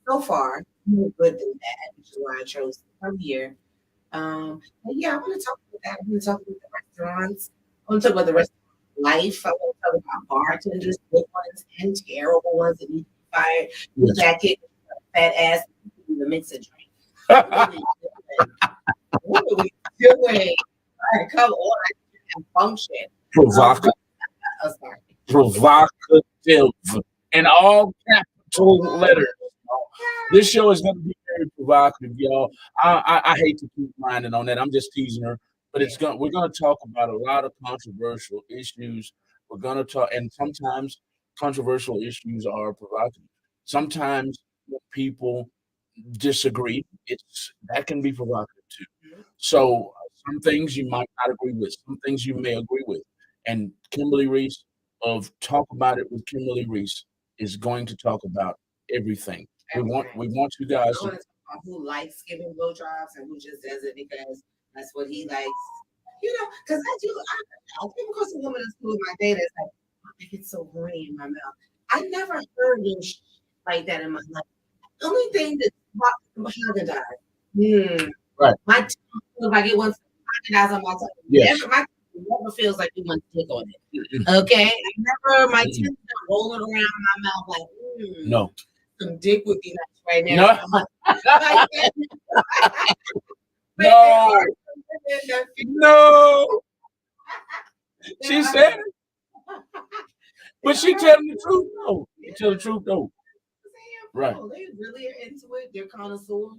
So far, more good than bad, which is why I chose to come here. But yeah, I want to talk about that. I want to talk about the restaurants. I want to talk about the restaurant life. I want to talk about bartenders, good ones and terrible ones that need to be fired. Yes. Jacket, fat ass, in the mix of drink. What are we doing? All right, come on, I can function. Provocative. Oh, sorry. Provocative. In all capital letters. This show is going to be very provocative, y'all. I hate to keep grinding on that. I'm just teasing her, but we're going to talk about a lot of controversial issues. We're going to talk, and sometimes controversial issues are provocative. Sometimes when people disagree, that can be provocative too. So some things you might not agree with, some things you may agree with. And Kimberly Reese of Talk About It with Kimberly Reese is going to talk about everything. We want you guys I want to talk about who likes giving blowjobs and who just does it because that's what he likes. Because I came across a woman in school with my day that's like, I get so horny in my mouth. I never heard any shit like that in my life. The only thing that Haagen-Dazs. Right. My tongue feels like it wants Haagen-Dazs on my tongue. Yes. My tongue never feels like you want to take on it. Okay? I never, my tongue's not rolling around my mouth like, No. some dick would be nice right now. No. No. She said it. But she telling the truth though. You tell the truth though. Right. They really are into it. They're connoisseurs.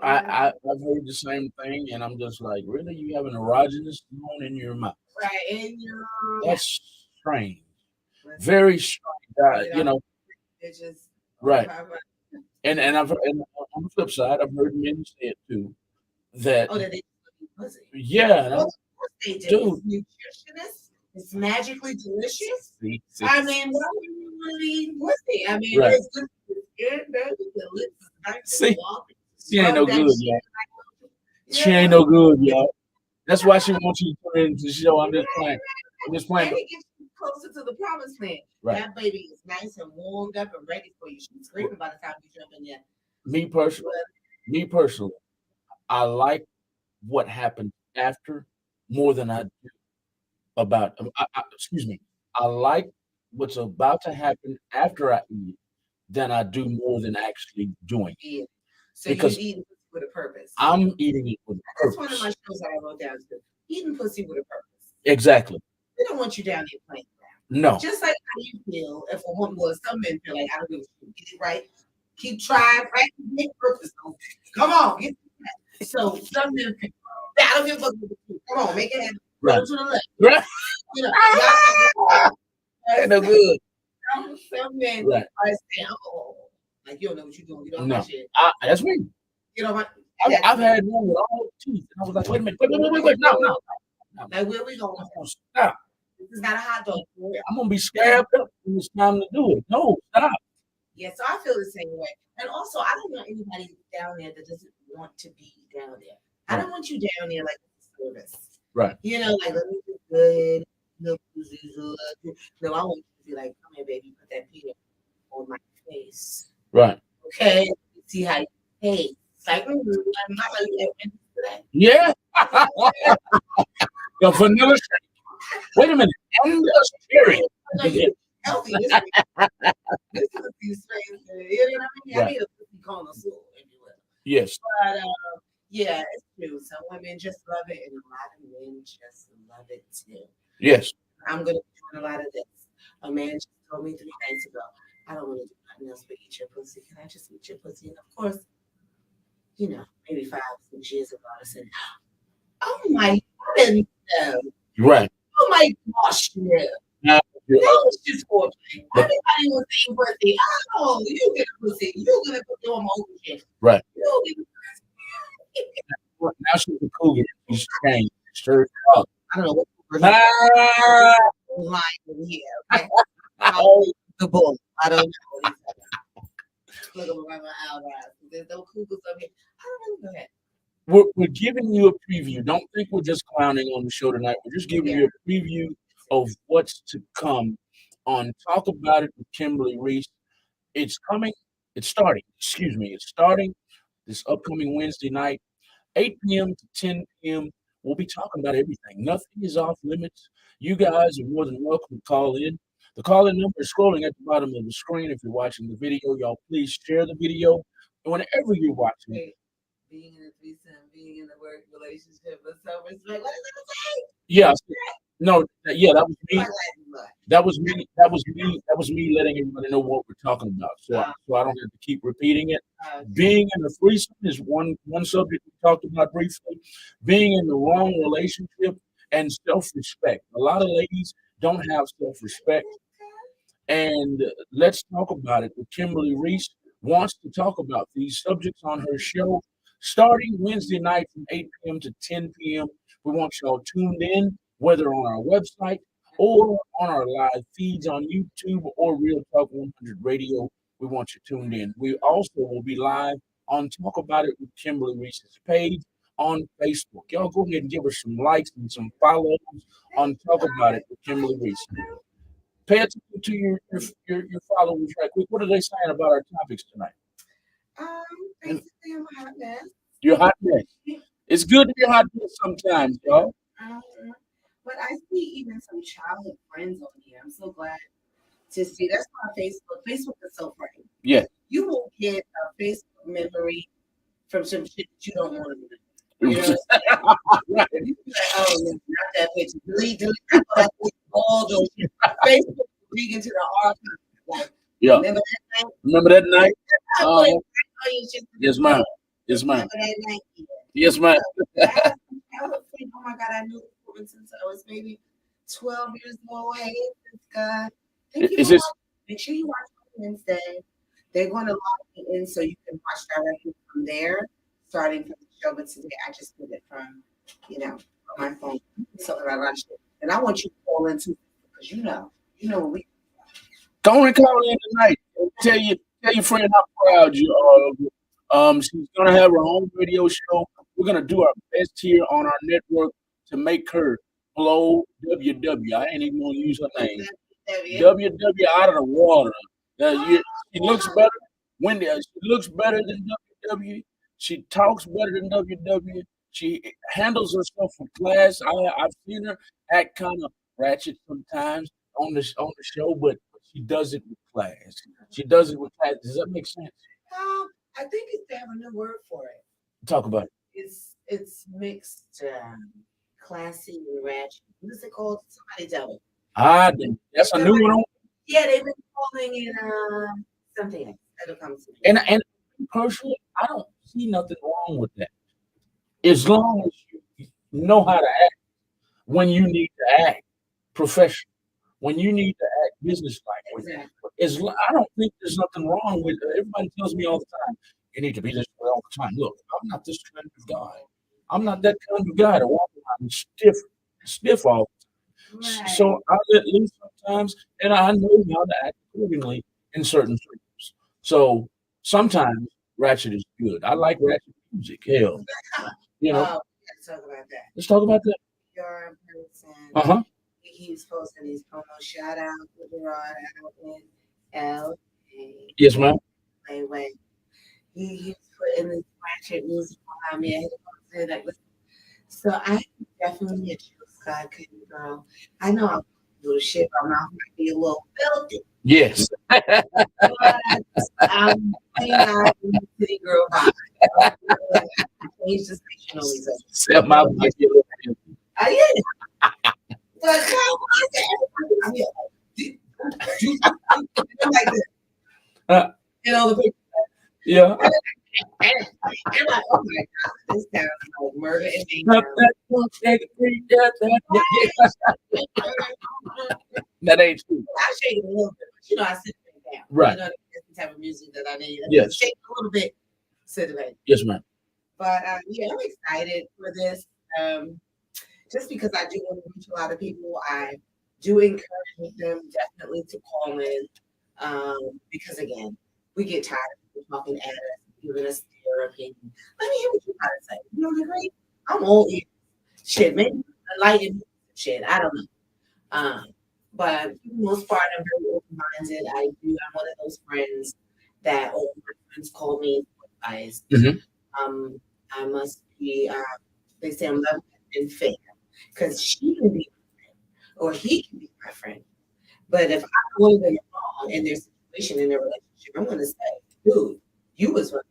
I've heard the same thing, and I'm just like, really? You have an erogenous zone in your mouth? Right, in your That's strange. Very strange. It's just right. And on the flip side, I've heard men say it too. That that they pussy. Yeah. Well, of course they do. Dude. It's nutritionist. It's magically delicious. See. I mean, why would you want to eat pussy? I mean, Right. it's good. The lips is nice See. and long. She ain't no That good, shit y'all. like- She ain't no good, y'all. That's why she wants you to come into the show. I'm just playing. And it gets you closer to the promised land. Right. That baby is nice and warmed up and ready for you. She's screaming by the time you jump in there. Me personally, I like what happened after more than I do about. Excuse me. I like what's about to happen after I eat it than I do more than actually doing it. Yeah. So Because you're eating pussy with a purpose. I'm eating it with a That's purpose. one of my shows that I wrote down. Too. Eating pussy with a purpose. Exactly. They don't want you down there playing around. No. Just like how you feel if a woman was, some men feel like I don't give a shit. Get it right. Keep trying, practice, make purpose. Come on, get it. So some men feel, I don't give a fuck. Come on, make it happen. Right. Go to the left. Right. Y'all no good. Some men Right. are saying, oh, like you don't know what you're doing. You don't know shit. That's me. You know what? I've had one with all the teeth. And I was like, wait a minute. Wait. No. Like, where we going? Stop. This is not a hot dog. I'm going to be scabbed up when it's time to do it. No, stop. Yeah, so I feel the same way. And also, I don't want anybody down there that doesn't want to be down there. I don't want you down there like service. Right. Like, let me do good. No, I want you to be like, come here, baby, put that peanut on my face. Right. Okay? See how you taste. Like, I'm not like that. Yeah. The vanilla shake. Wait a minute. And sharing. No, you healthy. This is a few strings. You know what I mean? I Right. need a pussy connoisseur, if you will. Yes. But yeah, it's true. Some women just love it, and a lot of men just love it too. Yes. I'm gonna be doing a lot of this. A man just told me 3 nights ago, I don't want to do nothing else but eat your pussy. Can I just eat your pussy? And of course, maybe 5, 6 years ago, I said, oh my goodness, no. Right. Oh my gosh, no. Now, That was just foreplay. Everybody was saying pussy. Oh, you get a pussy. You're gonna put your emotion. right. You get Now she's a cougar. She's changed. Stirred up. I don't know what Ah! line in here. Okay? Oh, the bull. I don't know. Look at my eyebrows. There's no cougars up here. I don't know. Go ahead. We're giving you a preview. Don't think we're just clowning on the show tonight. We're just giving you a preview of what's to come on Talk About It with Kimberly Reese. It's coming. It's starting. Excuse me. It's starting this upcoming Wednesday night, 8 p.m. to 10 p.m. We'll be talking about everything. Nothing is off limits. You guys are more than welcome to call in. The call-in number is scrolling at the bottom of the screen. If you're watching the video, y'all please share the video. And whenever you're watching it, Being in a threesome, being in a work relationship with self-respect. What does that say? yeah, no, yeah, that was me. Like, look. That was me. That was me. That was me letting everybody know what we're talking about. So I don't have to keep repeating it. Being in a threesome is one subject we talked about briefly. Being in the wrong relationship and self-respect. A lot of ladies don't have self-respect. And let's talk about it. Kimberly Reese wants to talk about these subjects on her show starting Wednesday night from 8 p.m. to 10 p.m. We want y'all tuned in, whether on our website or on our live feeds on YouTube or Real Talk 100 Radio. We want you tuned in. We also will be live on Talk About It with Kimberly Reese's page on Facebook. Y'all go ahead and give us some likes and some follows on Talk About It with Kimberly Reese. Pay attention to your followers right quick. What are they saying about our topics tonight? Basically, I'm a hot mess. You're a hot mess. It's good to be a hot mess sometimes, y'all. But I see even some childhood friends on here. I'm so glad to see. That's why Facebook is so funny. Yeah. You will get a Facebook memory from some shit that you don't want to do. You know what I'm saying? Right. You be like, oh, no, not that picture. Delete. All those shit. Facebook dig into the archive. Like, Yeah. remember that night? Remember that night? Yes, ma'am. Yes, ma'am. Remember that night? Yes, ma'am. Oh my God, I knew this woman since I was maybe 12 years old. Hey, this guy. Is this? Make sure you watch Wednesday. They're going to log you in so you can watch directly from there, starting from the show. But today I just did it from, from my phone. So I watched it. And I want you to call in too, because you know what we. Go and call in tonight. Tell your friend how proud you are of her. She's gonna have her own radio show. We're gonna do our best here on our network to make her blow WW. I ain't even gonna use her name. WW out of the water. She looks better. Wendy, she looks better than WW. She talks better than WW. She handles herself with class. I've seen her act kind of ratchet sometimes on the show, but she does it with class. She does it with class. Does that make sense? I think they have a new word for it. Talk about it. It's mixed, classy and ratchet. What's it called? Somebody tell me. That's a new one. Yeah, they've been calling it something else. That'll come to me. And personally, I don't see nothing wrong with that. As long as you know how to act when you need to act professional, when you need to act businesslike. Exactly. I don't think there's nothing wrong with it. Everybody tells me all the time, you need to be this way all the time. Look, I'm not this kind of guy. I'm not that kind of guy to walk around stiff all the time. Right. So I let loose sometimes, and I know how to act accordingly in certain circles. So sometimes ratchet is good. I like ratchet music. Hell, let's talk about that. Let's talk about that. Your person. He keeps posting these promo shout out with Gerard out in LA. Yes, ma'am. Wait. He's putting this ratchet music behind me. So I definitely adjust God, couldn't, girl. I know I'm little shit. My mouth might be a little filthy, Yes. but thank God for the city girl vibe. I changed the station always. Except my mic. I am. But no, I said everybody. I mean, like this. Uh, And all the people. yeah. I'm like, oh my God, this sounds like murder and That, that ain't true. I shake it a little bit, but I sit it down. Right. You know, that's the type of music that I need. I Yes. just shake it a little bit, sit it back. Yes, ma'am. But yeah, I'm excited for this. Just because I do want to reach a lot of people, I do encourage them definitely to call in. Because again, we get tired of people talking at us, giving us their opinion. Let me hear what you got to say. You don't agree? I'm all ears. Shit, maybe enlighten shit. I don't know. But for the most part, I'm very open-minded. I'm one of those friends that all my friends call me for advice. Mhm. I must be. They say I'm loving and fair because she can be my friend or he can be my friend. But if I know them wrong in their situation in their relationship, I'm going to say, dude, you was wrong.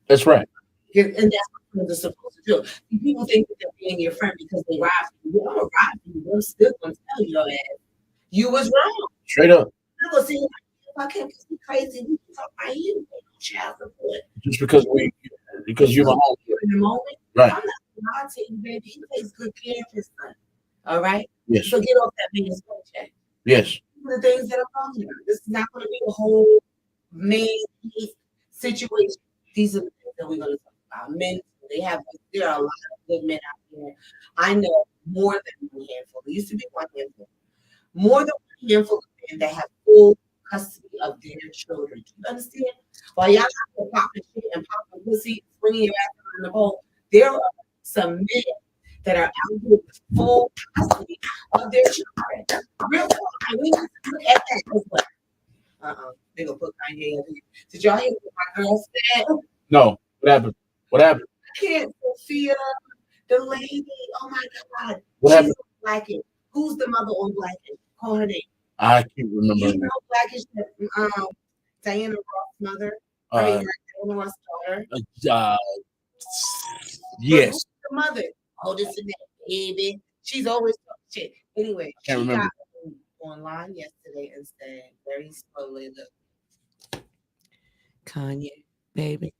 That's right. And that's what they're supposed to do. And people think that they're being your friend because they ride for you. I'm a ride for you. I'm still going to tell your ass, you was wrong. Straight up. I'm going to see if I can't be crazy. We can talk about you. No child support. Just because you're my home. In the moment, Right. I'm not lying to you, baby. He takes good care of his son. All right? Yes. So get off that man's paycheck. Yes. The things that I'm talking about. This is not going to be a whole main situation. These are the things that we're going to talk about. Men, there are a lot of good men out there. I know more than one handful. There used to be one handful. More than one handful of men that have full custody of their children. Do you understand? While y'all out there popping shit and popping pussy, swinging your ass on the pole, there are some men that are out here with full custody of their children. Real talk. And we need to look at that as well. They gonna put Kanye up here. Did y'all hear what my girl said? No. What happened? What happened? I can't Sophia, the lady. Oh my God. What She's happened? Blackish. Who's the mother on Blackish? Call her name. I can't remember. You know Blackish, Diana Ross' mother. Diana Ross' daughter. Yes. Who's the mother? Oh, this and that, baby. She's always talking shit. Anyway, I can't remember. Got online yesterday and said very slowly, look, Kanye, baby,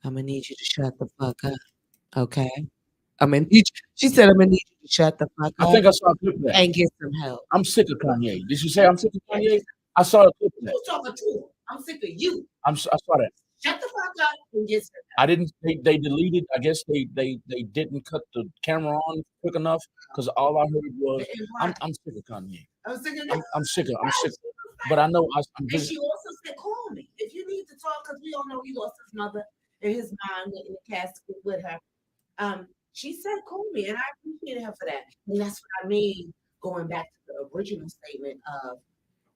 I'm gonna need you to shut the fuck up. Okay? I'm gonna need you. She said I'm gonna need you to shut the fuck I up think I saw a clip of that. and get some help. I'm sick of Kanye. Did you say I'm sick of Kanye? I saw a clip of that. Who's talking to him? I'm sick of you. I saw that. Shut the fuck up and get some help. I didn't. They deleted. I guess they didn't cut the camera on quick enough because all I heard was I'm sick of Kanye. I'm sick of I'm sick. But I know I'm And just. she also said, call me if you need to talk, because we all know he lost his mother and his mom in the casket with her. She said, call me, and I appreciated her for that. And that's what I mean, going back to the original statement of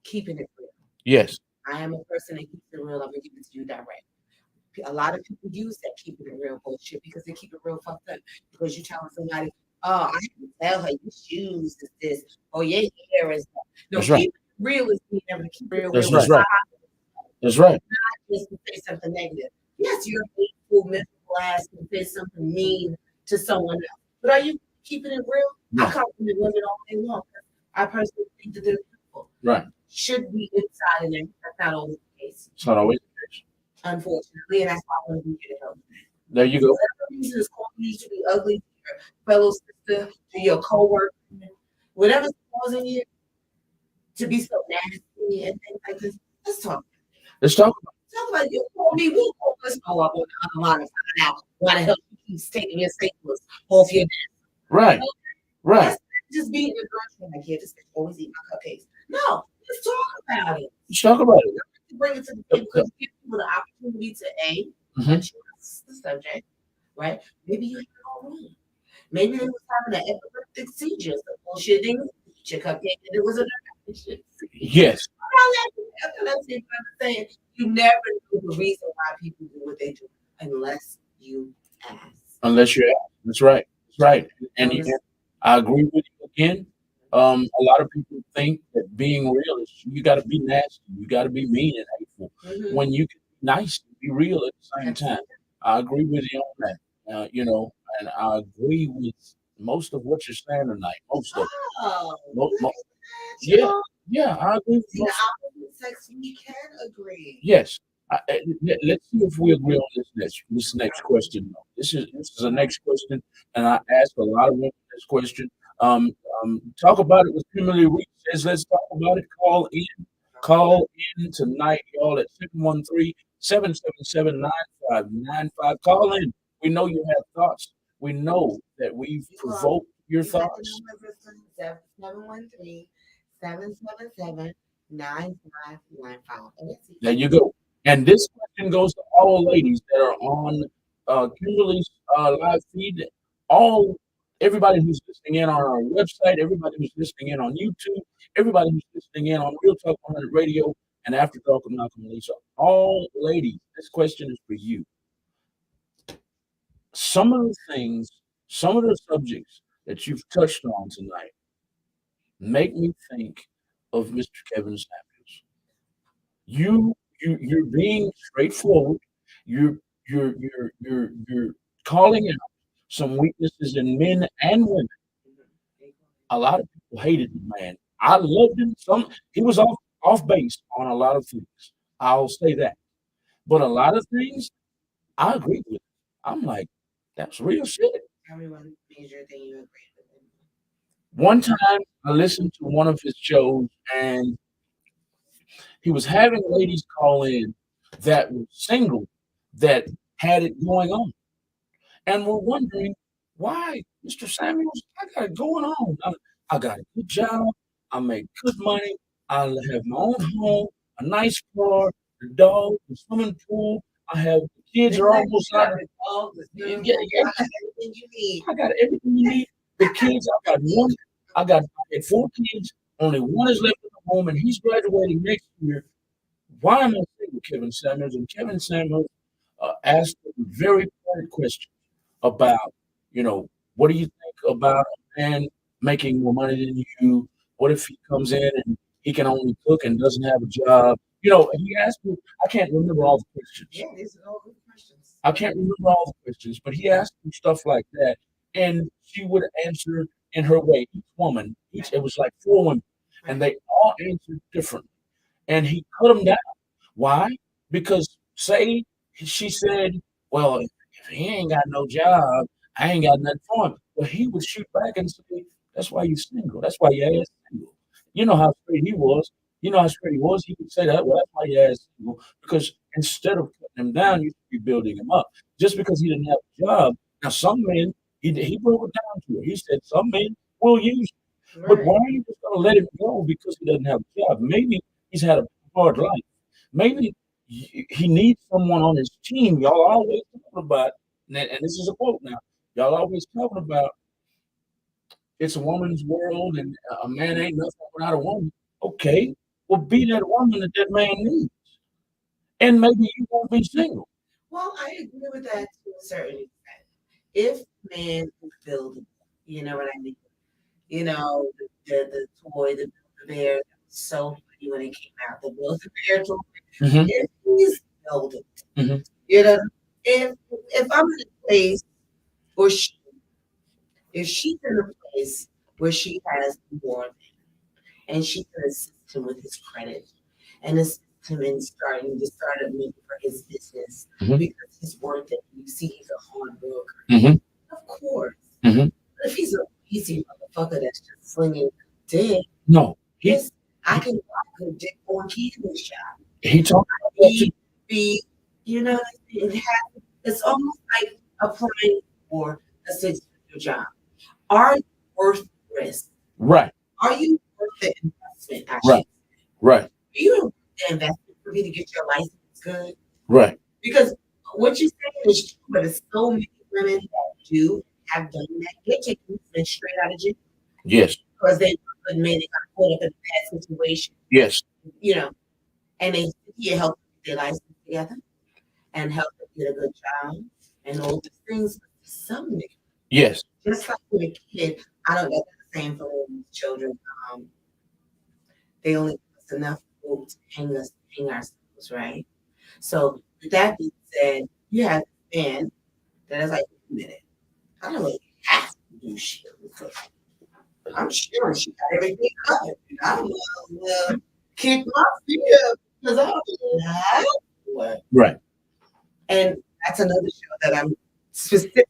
keeping it real. Yes. I am a person that keeps it real. I'm gonna give it to you direct. A lot of people use that keeping it real bullshit because they keep it real fucked up. Because you telling somebody, oh, I can tell her your shoes is this, oh your hair is that. No, That's right. keep it real is being able to keep it real. That's right. That's right. Not just to say something negative. Yes, you're hateful, miserable ass and say something mean to someone else. But are you keeping it real? No. I compliment women all day long. I personally think that they're beautiful. Right. Should be inside and that's not always the case. It's not always the case. Unfortunately, and that's why I want to be here to help. There you go. Whatever reason is causing you to be ugly to your fellow sister, to your coworker, whatever's causing you to be so nasty and things like this, let's talk. Let's talk about it. Talk about you. Call me. We'll call this up on the line and find out why the hell you keep taking your staples off your desk. Right. Right. That's just being a girlfriend. Like, yeah, this bitch always eat my cupcakes. No, let's talk about it. Let's talk about it. Bring it to the table because give people the opportunity to address the subject, right? Maybe you had it all wrong. Maybe they was having an epileptic seizure, some bullshit thing, your cupcake, and it was a Yes. epilepsy. I'm saying you never know the reason why people do what they do unless you ask. Unless you ask. That's right. That's right. And I agree with you again. A lot of people think that being real is you got to be nasty, you got to be mean and hateful. Mhm. When you can be nice and be real at the same time, Absolutely. I agree with you on that. And I agree with most of what you're saying tonight. Most of it. Oh, Mo- look mo- at that, yeah, y'all. yeah, I agree with See, the most. opposite sex, we can agree. Yes. Let's see if we agree on this next question. Though. This is the next question, and I ask a lot of women this question. Um, Talk about it with Kimberly Reed says, let's talk about it. Call in tonight, y'all, at 713-777-9595. Call in. We know you have thoughts. We know that we've You are. provoked your You got the thoughts. number, sister. 713-777-9595. And that's There easy. you go. And this question goes to all ladies that are on Kimberly's live feed. All Everybody who's listening in on our website, everybody who's listening in on YouTube, everybody who's listening in on Real Talk 100 Radio and After Talk with Malcolm and Lisa. All ladies, this question is for you. Some of the things, some of the subjects that you've touched on tonight make me think of Mr. Kevin Samuels. You're being straightforward. You're you're calling out some weaknesses in men and women. A lot of people hated the man. I loved him. He was off base on a lot of things. I'll say that. But a lot of things I agree with. I'm like, that's real shit. Tell me one major thing you agree with him. One time I listened to one of his shows and he was having ladies call in that were single that had it going on. And we're wondering why, Mr. Samuels, I got it going on. I got a good job. I make good money. I have my own home, a nice car, the dog, the swimming pool. I have the kids are almost out. Oh, the You swimming get, pool. you I got everything you need. I got everything you need. The kids, I had four kids. Only one is left at home, and he's graduating next year. Why am I single, Kevin Samuels? And Kevin Samuels asked a very important question about, what do you think about a man making more money than you? What if he comes in and he can only cook and doesn't have a job? And he asked me, I can't remember all the questions. Yeah, these are all good questions. I can't remember all the questions, but he asked me stuff like that. And she would answer in her way. Each woman, it was like four women, and Right. they all answered differently. And he cut them down. Why? Because say she said, "Well, if he ain't got no job, I ain't got nothing for him." Well, he would shoot back and say, "That's why you single. That's why your ass single." You know how straight he was. You know how straight he was. He would say that. Well, that's why your ass single. Because instead of cutting him down, you should be building him up. Just because he didn't have a job. Now, some men, he broke it down to her. He said, some men will use you. But Right. why are you just going to let him go because he doesn't have a job? Maybe he's had a hard life. Maybe he needs someone on his team. Y'all always talking about, and this is a quote now. Y'all always talking about it's a woman's world and a man ain't nothing without a woman. Okay, well, be that woman that man needs, and maybe you won't be single. Well, I agree with that to a certain extent. If man is building, you know what I mean? You know, the toy, the Build-A-Bear, that was so funny when it came out. The Build-A-Bear toy. Hmm. If he's building, Hmm. you know, if I'm in a place or if she's in a place where she has more and she can assist him with his credit and assist him in starting to start a money for his business Hmm. because he's worth it. You see, he's a hard worker. Hmm. Of course. Hmm. But if he's a easy motherfucker that's just slinging dick, No, yes, I could dick on candy shop. he talked about that too. Be, you know, it's almost like applying for a six-figure job. Are you worth the risk? Right, Are you worth the investment? right, Actually, right, are you worth the investment for me to get your license good? right. Because what you're saying is true, but it's so many women that do have done that. They're taking men straight out of jail Yes, because they were good men. They got caught up in a bad situation, yes, you know, and they here help them get their license together and help them get a good job and all these things. But some niggas, yes. just like with a kid, I don't know the same for women's children. Um, they only give us enough room to hang ourselves, right? So with that being said, you have a man that is like, wait a minute, I don't really have to do shit with her. I'm sure she got everything covered. I'm kick my feet up because I don't know what. Right. And that's another show that I'm specific,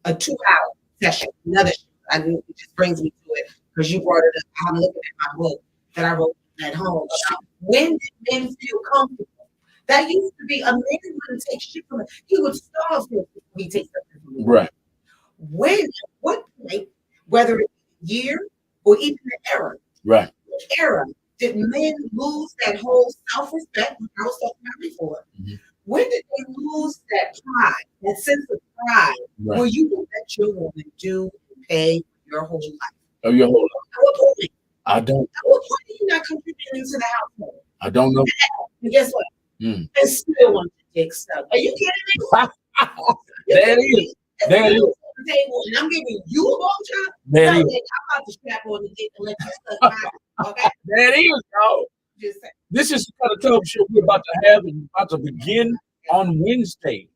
a 2 hour session, another show. It just brings me to it because you brought it up. I'm looking at my book that I wrote at home about when did men feel comfortable? That used to be a man wouldn't take shit from it. He would starve him before he takes something from me. Right. When, at what point, whether it's a year or even an era, Right. era, did men lose that whole self-respect I was talking about before? Mhm. When did they lose that pride, that sense of pride, where Right. you will let your woman do and pay your whole life? Oh, your whole life. At what point? I don't. At what point are you not contributing to the household? I don't know. And guess what? Mm. And still want to dick stuff. Are you kidding me? There it is. There it is. On the table, and I'm giving you a blowjob. There it No, is. nigga, I'm about to strap on the dick and let you suck mine. Okay? There it is, y'all. Just saying. This is the kind of talk show we're about to have and about to begin on Wednesday.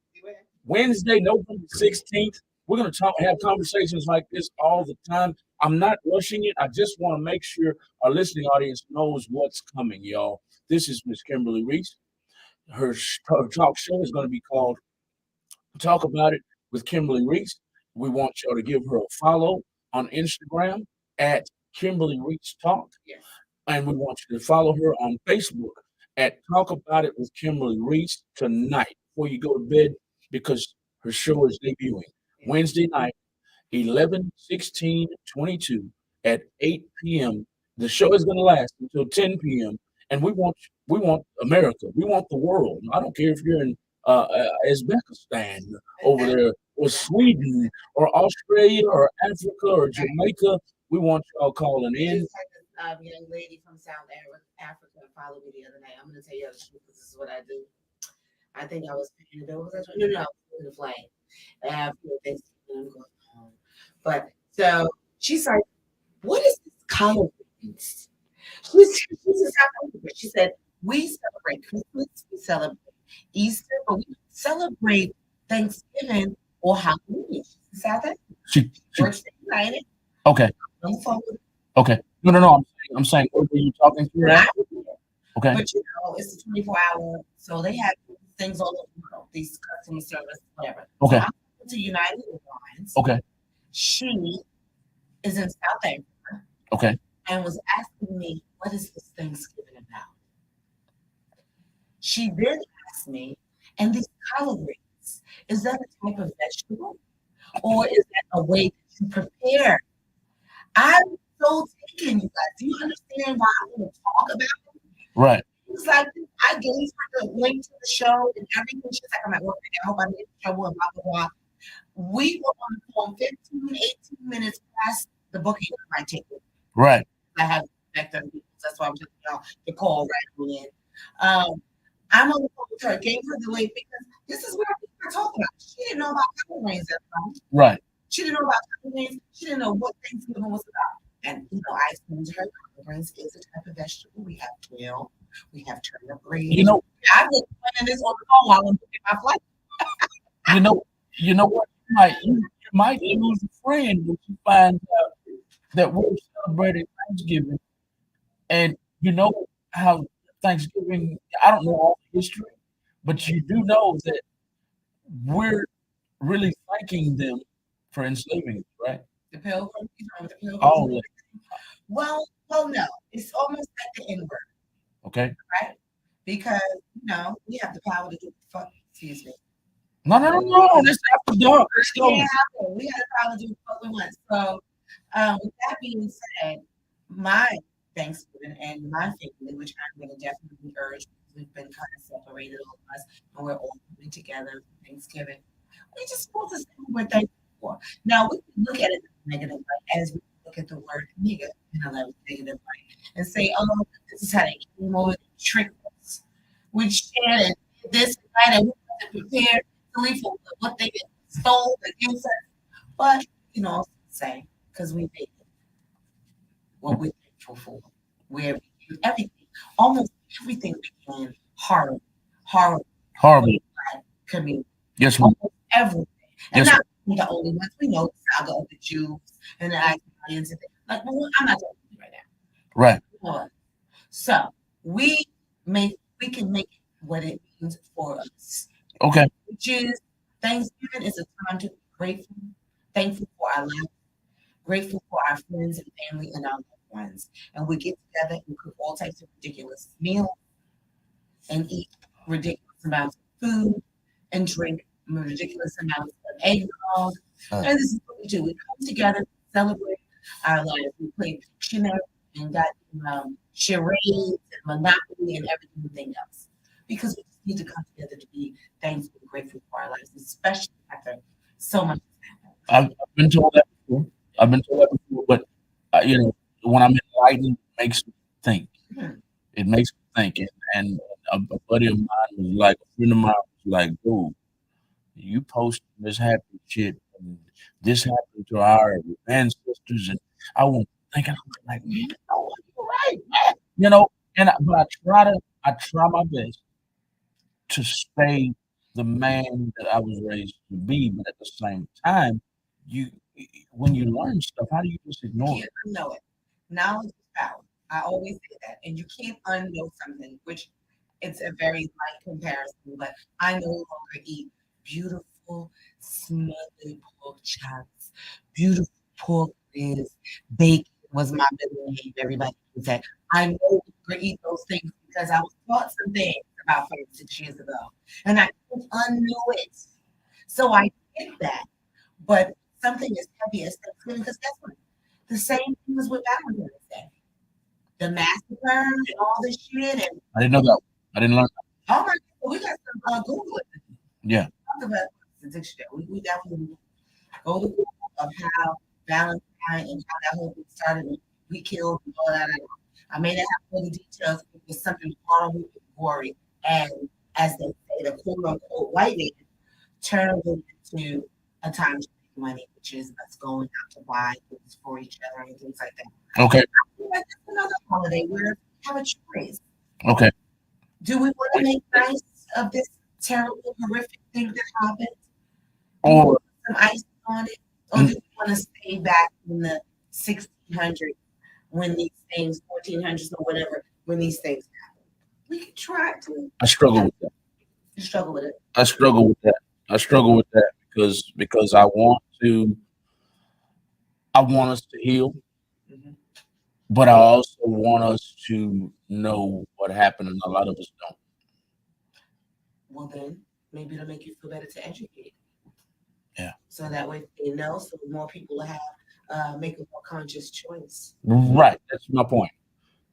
Wednesday, November 16th. We're going to have conversations like this all the time. I'm not rushing it. I just want to make sure our listening audience knows what's coming, y'all. This is Miss Kimberly Reese. Her talk show is going to be called Talk About It with Kimberly Reese. We want y'all to give her a follow on Instagram at Kimberly Reese Talk. Yes. And we want you to follow her on Facebook at Talk About It with Kimberly Reese tonight before you go to bed because her show is debuting Wednesday night, 11/16/22 at 8 p.m. The show is going to last until 10 p.m. And we want America. We want the world. I don't care if you're in Uzbekistan over there or Sweden or Australia or Africa or Jamaica. We want y'all calling in. Just had this young lady from South Africa follow me the other night. I'm going to tell you the truth. This is what I do. I think I was paying it over. No, I was in the flight. After Thanksgiving, I'm going home. But so she's like, "What is this color?" She's in South Africa. She said, "We celebrate Christmas, we celebrate Easter, but we celebrate Thanksgiving or Halloween." She's in South Africa. She Works at United. okay. On the phone with Okay. No. I'm saying where were you talking to her at? Okay. But it's a 24-hour, so they have things all over the world, these customer service, whatever. Okay. So I went to United Airlines. Okay. She is in South Africa. Okay. And was asking me, what is this Thanksgiving about? She then asked me, and these collard greens, is that a type of vegetable? Or is that a way that you prepare? I'm so taken, you guys. Do you understand why I want to talk about it? Right. It's like I gave her the link to the show and everything. She's like, I'm at work today. I hope I didn't trouble and blah, blah, blah. We were on the phone 15, 18 minutes past the booking of my ticket. Right. I have back on people. That's why I'm just the call right in. I'm on the phone with her, gave her the link because this is what we were talking about. She didn't know about collard greens at the time. Right. She didn't know about collard greens. She didn't know what Thanksgiving was about. And I explained to her collard greens is a type of vegetable. We have kale, we have turnip greens. I've been playing this on the phone while I'm booking my flight. You know what? You might lose a friend when you find out that we're celebrating Thanksgiving. And you know how Thanksgiving, I don't know all the history, but you do know that we're really thanking them for enslaving us, right? The Pilgrims, All of it. Well, no. It's almost like the N-word. Okay. Right? Because, we have the power to do fuck. Excuse me. No. That's after dark. Let's go. Yeah, we had the power to do what we want. So, with that being said, my Thanksgiving and my family, which I'm going to definitely urge, because we've been kind of separated, all of us, and we're all coming together for Thanksgiving. We just supposed to say what we're thankful for. Now, we can look at it in a negative light as we look at the word nigga in a negative light and say, oh, this is how they came over to trick us. We shared and did this and that, and we wasn't prepared to leave for what they stole against us. But, say, because we made what we're thankful for. Where everything, almost everything became horrible, horrible Horrible. community. Yes, ma'am. Almost everything. And Yes, not the only ones. We know the saga of the Jews and the Italians and things. Like, well, I'm not talking about right now. right. You know what? So we we can make it what it means for us. Okay. Which is Thanksgiving is a time to be grateful, thankful for our life, grateful for our friends and family and our loved ones. And we get together and cook all types of ridiculous meals and eat ridiculous amounts of food and drink ridiculous amounts of eggnog. Uh, And this is what we do. We come together, celebrate our lives. We play Pictionary and got charades and Monopoly and everything else. Because we just need to come together to be thankful and grateful for our lives, especially after so much I've been told that before. I've been told that before, but when I'm enlightened, it makes me think. happened. It makes me think, and a buddy of mine was like, a friend of mine was like, dude, you posting this happy shit, and this happened to our ancestors, and I was thinking, I was like, man, no, you're right, man. But I try my best to stay the man that I was raised to be, but at the same time, you when you learn stuff, how do you just You ignore it? can't unknow it. Knowledge is power. I always say that. And you can't unknow something, which it's a very light comparison, but I no longer eat beautiful, smothered pork chops, beautiful pork ribs, bacon was my middle name, everybody can say. I no longer eat those things because I was taught some things about 5 6 years ago. And I can't unknow it. So I get that. But something as heavy as Thanksgiving, because guess what? The same thing was with Valentine's Day. The massacre and all this shit, and I didn't know that. I didn't learn that. oh my God, we got some Google it. Yeah. Talk about the dictionary. We definitely go to Google of how Valentine and how that whole thing started. And we killed and all that. I may not have all the details. It was something horrible and gory, and as they say, the quote unquote white man turned it into a time to make money, which is us going out to buy things for each other and things like that. Okay. I feel like that's another holiday where we have a choice. Okay. Do we want to make nice of this terrible, horrific thing that happened? Do we Or want some ice on it? Or do we want to stay back in the 1600s when these things, 1400s or whatever, when these things happen? We could try to. I struggle with that. You struggle with it. I struggle with that. I struggle with that because I want us to heal, Mhm. but I also want us to know what happened, and a lot of us don't. Well, then maybe it'll make you feel better to educate. Yeah. So that way they know, so more people will have make a more conscious choice. Right. That's my point.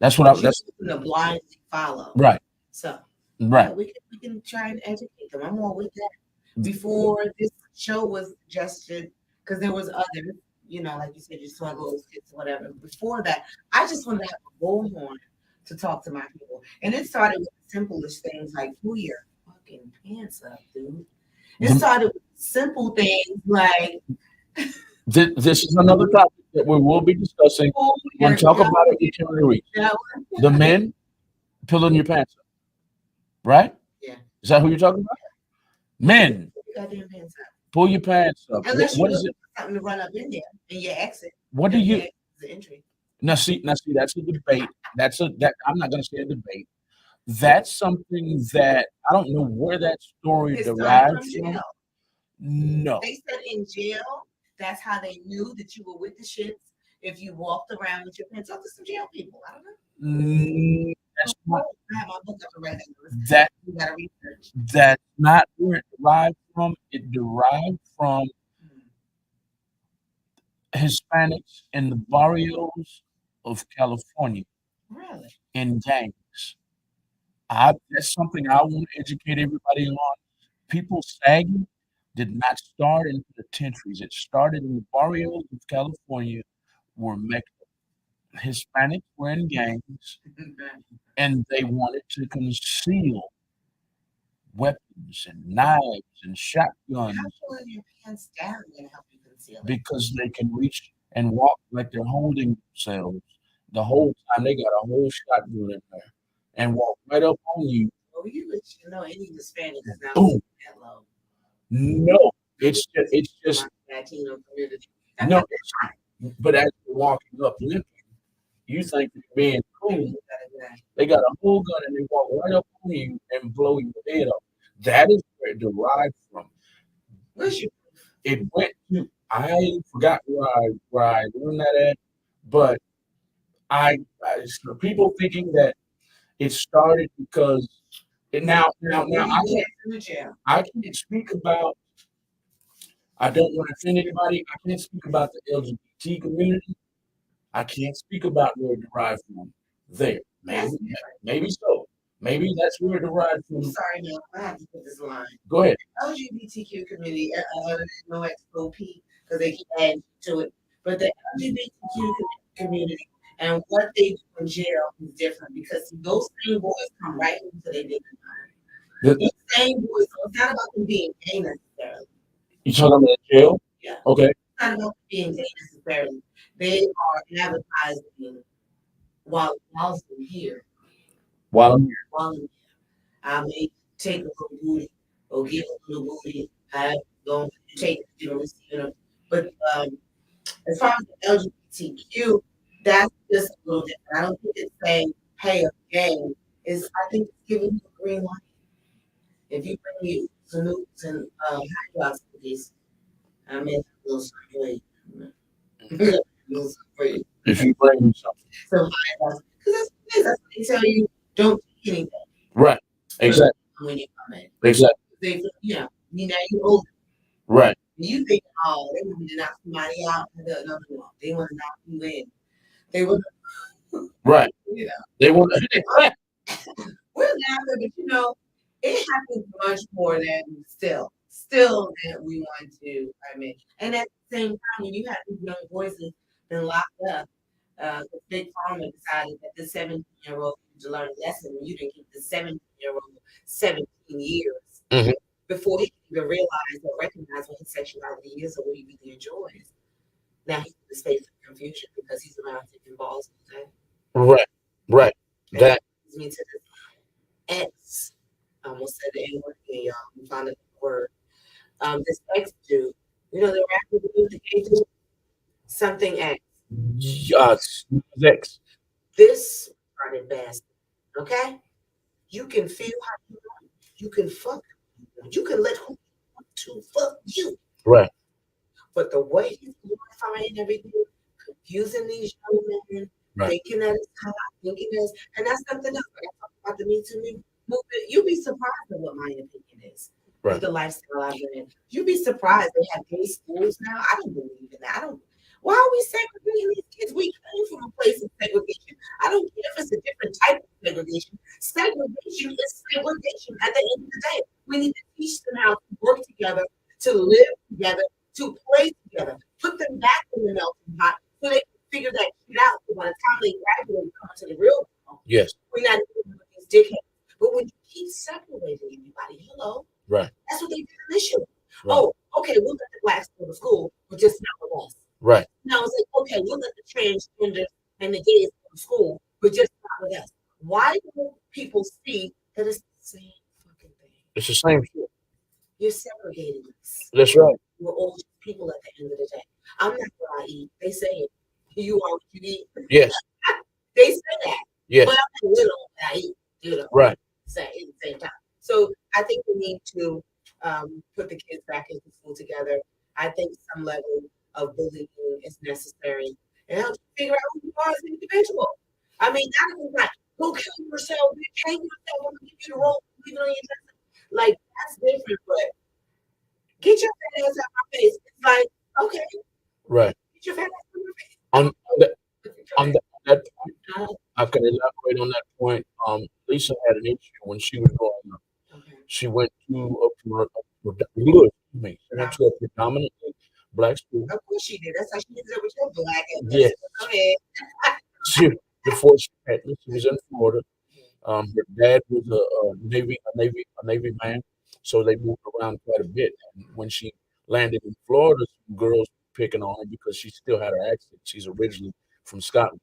That's what I. But you're That's going to blindly follow. right. So Right. yeah, we can try and educate them. I'm all with that. Before this show was suggested, because there was others, like you said, you struggles, kids, whatever. Before that, I just wanted to have a bullhorn to talk to my people. And it started with the simplest things like pull your fucking pants up, dude. It The- started with simple things like This is another topic that we will be discussing. pull We're your going to talk about it with Kimberly Reese. The men pulling your pants up, right? Yeah. Is that who you're talking about? Men, goddamn pants up. pull your pants up. Unless you What is look it? for something to run up in there in your exit. What do and you? your exit is the entry. Now see, that's a debate. That I'm not going to say a debate. That's something that I don't know where that story It started derives from from. jail. No. They said in jail, that's how they knew that you were with the shits if you walked around with your pants off to some jail people. I don't know. That's not I have my book up right now. that You gotta research. that's not where it derived from. It derived from Hispanics in the barrios of California Really? in gangs. That's something I want to educate everybody on. People sagging did not start in penitentiaries. It started in the barrios of California where Hispanics were in gangs and they wanted to conceal weapons and knives and How shotguns pulling your pants down gonna help you conceal it? because they can reach and walk like they're holding themselves the whole time. They got a whole shotgun in there and walk right up on you. Well, you would know any Hispanic is not Boom. that low. No, it's just My Latino community. no. But as you're walking up limping, you think you're being cool. They got a whole gun and they walk right up on you and blow your head off. That is where it derived from. Where's your It went to I forgot where I learned that at, but I so people thinking that it started because now in the jail? I can't speak about I don't want to offend anybody. I can't speak about the LGBT community. I can't speak about where it derived from there. That's Maybe so. Maybe that's where it derived I'm from. sorry, no, I have to put this line. Go ahead. LGBTQ community, no XOP, because they keep adding to it. But the LGBTQ community and what they do in jail is different because those same boys come right into their dignity. The, These same boys, so it's not about them being gay necessarily. you talking about jail? Yeah. Okay. It's not about them being gay necessarily. They are advertising while they're here. While I'm here. While I'm here. I may take a little booty or give a little booty. I don't take it, receive it. But as far as the LGBTQ, that's just a little different. I don't think it's saying, hey, I'm gay. I think it's giving you a green light. If you bring you Sanooks and hot dogs cookies, I mean, a little something for you. A little something for you. If you bring me something. Some hot dogs. Because that's what they tell you, don't take anything. Right. Exactly. When you come in. Exactly. They, now you older. Right. You think, oh, they want me to knock somebody out. No. They want to knock you in. They want Right. They want we're laughing, but it happens much more than still that we want to admit. And at the same time, when you have these young voices been locked up, the big pharma decided that the 17-year-old needed to learn a lesson, and you didn't give the 17-year-old 17 years before he can even realize or recognize what his sexuality is or what he really enjoys. Now he's in the space of confusion because he's around taking balls all day. Right. And That brings me to this X. I almost said the N word again, y'all. We found a word. This X dude, the rapper dude, the gay dude, something X. X. This started best. Okay? You can feel how you want. You can fuck. You can let who you want to fuck you. Right. But the way he's glorifying everything, confusing these young men, thinking that it's hot, thinking this, and that's something else. When I talk about the Me Too movement, you'd be surprised at what my opinion is. With the lifestyle I've been in. You'd be surprised they have gay schools now. I don't believe in that. Why are we segregating these kids? We came from a place of segregation. I don't care if it's a different type of segregation. Segregation is segregation at the end of the day. We need to teach them how to work together, to live together, to play together. Put them back in the melting pot so they can figure that shit out. So by the time they graduate and come to the real world, yes, we're not dealing with these dickheads. But when you keep separating everybody, right. That's what they did initially. Right. Oh, okay, we'll let the blacks go to school, but just not with us. Right. Now it's like, okay, we'll let the transgenders and the gays go to school, but just not with us. Why don't people see that it's the same fucking thing? It's the same shit. You're segregating us. That's right. We're all just people at the end of the day. I'm not what I eat. They say it. You are what you eat. Yes. They say that. Yes. But I'm not little what I eat. Right. Say at the same time. So I think we need to put the kids back into school together. I think some level of bullying is necessary and help you figure out who you are as an individual. I mean, not even like, go kill yourself, bitch, hang yourself, I'm gonna give you the rope, leave it on your chest. Like, that's different, but get your fat ass out my face. It's like, okay. Right. Get your fat ass out my face. On that point, I can elaborate on that point. Lisa had an issue when she was growing up. Okay. She went to a predominantly black school. Of course she did. That's how she ended up with your black ass. Yes. Go ahead. Before she met me, she was in Florida. Her dad was a Navy man, so they moved around quite a bit. And when she landed in Florida, some girls picking on her because she still had her accent. She's originally from Scotland.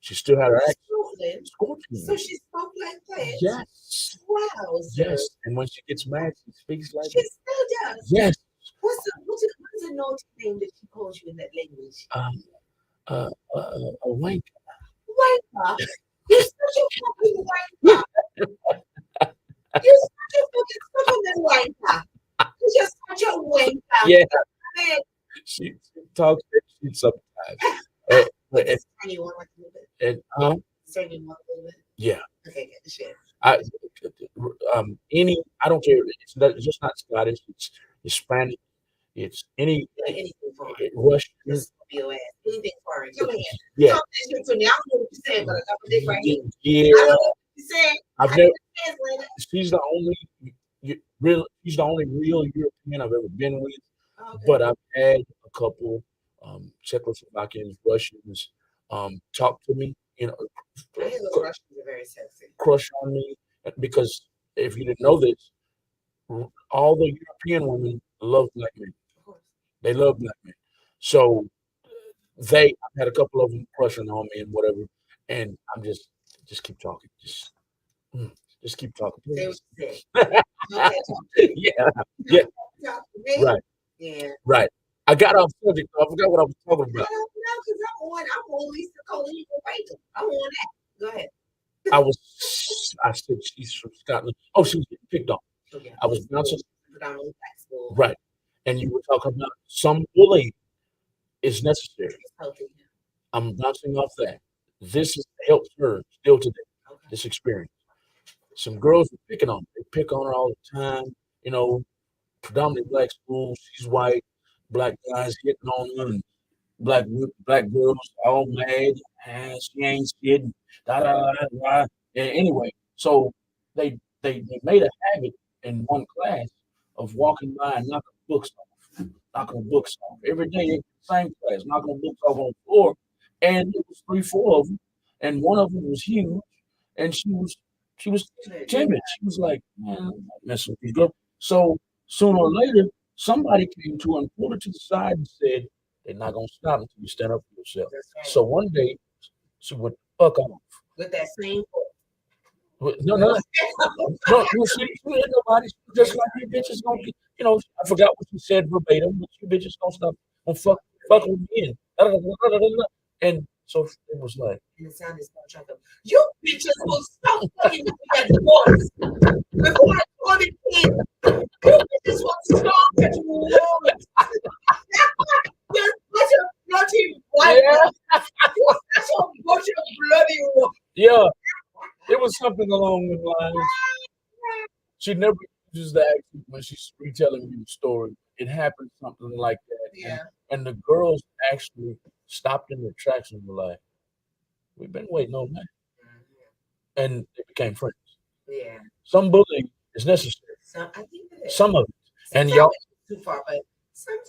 She still had her accent. Scotland. So Scotland. she spoke like that. Yes. Wow, sir. Yes. And when she gets mad, she speaks like She that. still does. Yes. What's the naughty name that she calls you in that language? Um, a wank. Wanker. You're such a fucking wanker. You're such a fucking wanker. You're just such a wanker. Yeah. Man, She talks that shit sometimes. Uh, but- it's turn you on like a little bit. Turn you on a little bit. yeah. Okay, get the shit. I I don't care. It's just not Scottish. It's Hispanic. It's any Anything foreign. Russian. Just be your ass. Anything foreign. Come in. Yeah. Talk that shit to me. I don't know what you're saying, but I got my dick right here. I Yeah. don't know what you're saying. I've I never. can translate it. She's the only She's the only real European I've ever been with. Okay. But I've had a couple Czechoslovakians, Russians talk to me. I hear those Russians are very sexy. Crush on me because if you didn't know this, all the European women love black men. Of course. They love black men. So I've had a couple of them crushing on me and whatever, and I'm just keep talking, just keep talking, Say please. what you say. Okay, talk to me. Yeah, yeah, Talk to me. right, Yeah. right. I got off subject. I forgot what I was talking I about. don't know because I'm on Lisa Colleen Rachel. I'm on that. Go ahead. I said she's from Scotland. Oh, she was getting picked on. Okay. I was bouncing Predominantly black school. right, and you were talking about some bullying is necessary. It's healthy. I'm bouncing off that. This helps her still today. Okay. This experience. Some girls are picking on her. They pick on her all the time. Predominantly black school. She's white. Black guys hitting on her, and black girls all mad. She ain't shit. Da da da da. Da. And anyway, so they made a habit in one class of walking by and knocking books off every day. Same class, knocking books off on the floor, and it was 3, 4 of them, and one of them was huge, and she was timid. She was like, man, I'm not messing with these girls. So sooner or later, somebody came to her and pulled her to the side and said, they're not gonna stop until you stand up for yourself. That's right. So one day she went fuck off. With that same No, she hit nobody. She was just like you bitches gonna get, I forgot what she said verbatim, but you bitches gonna stop and fuck with me in. And so it was like, and it sounded so attractive. You bitches will stop fucking with that divorce before I call it in. You bitches will stop at once. You're such a bloody white woman. You're such a bunch of bloody woman. yeah, it was something along the lines. She never uses the accent when she's retelling me the story. It happened something like that. Yeah. And the girls actually stopped in their tracks and were like, we've been waiting on that. And they became friends. Yeah. Some bullying is necessary. I think it is. Some of it. And Sometimes y'all, it's too far, but sometimes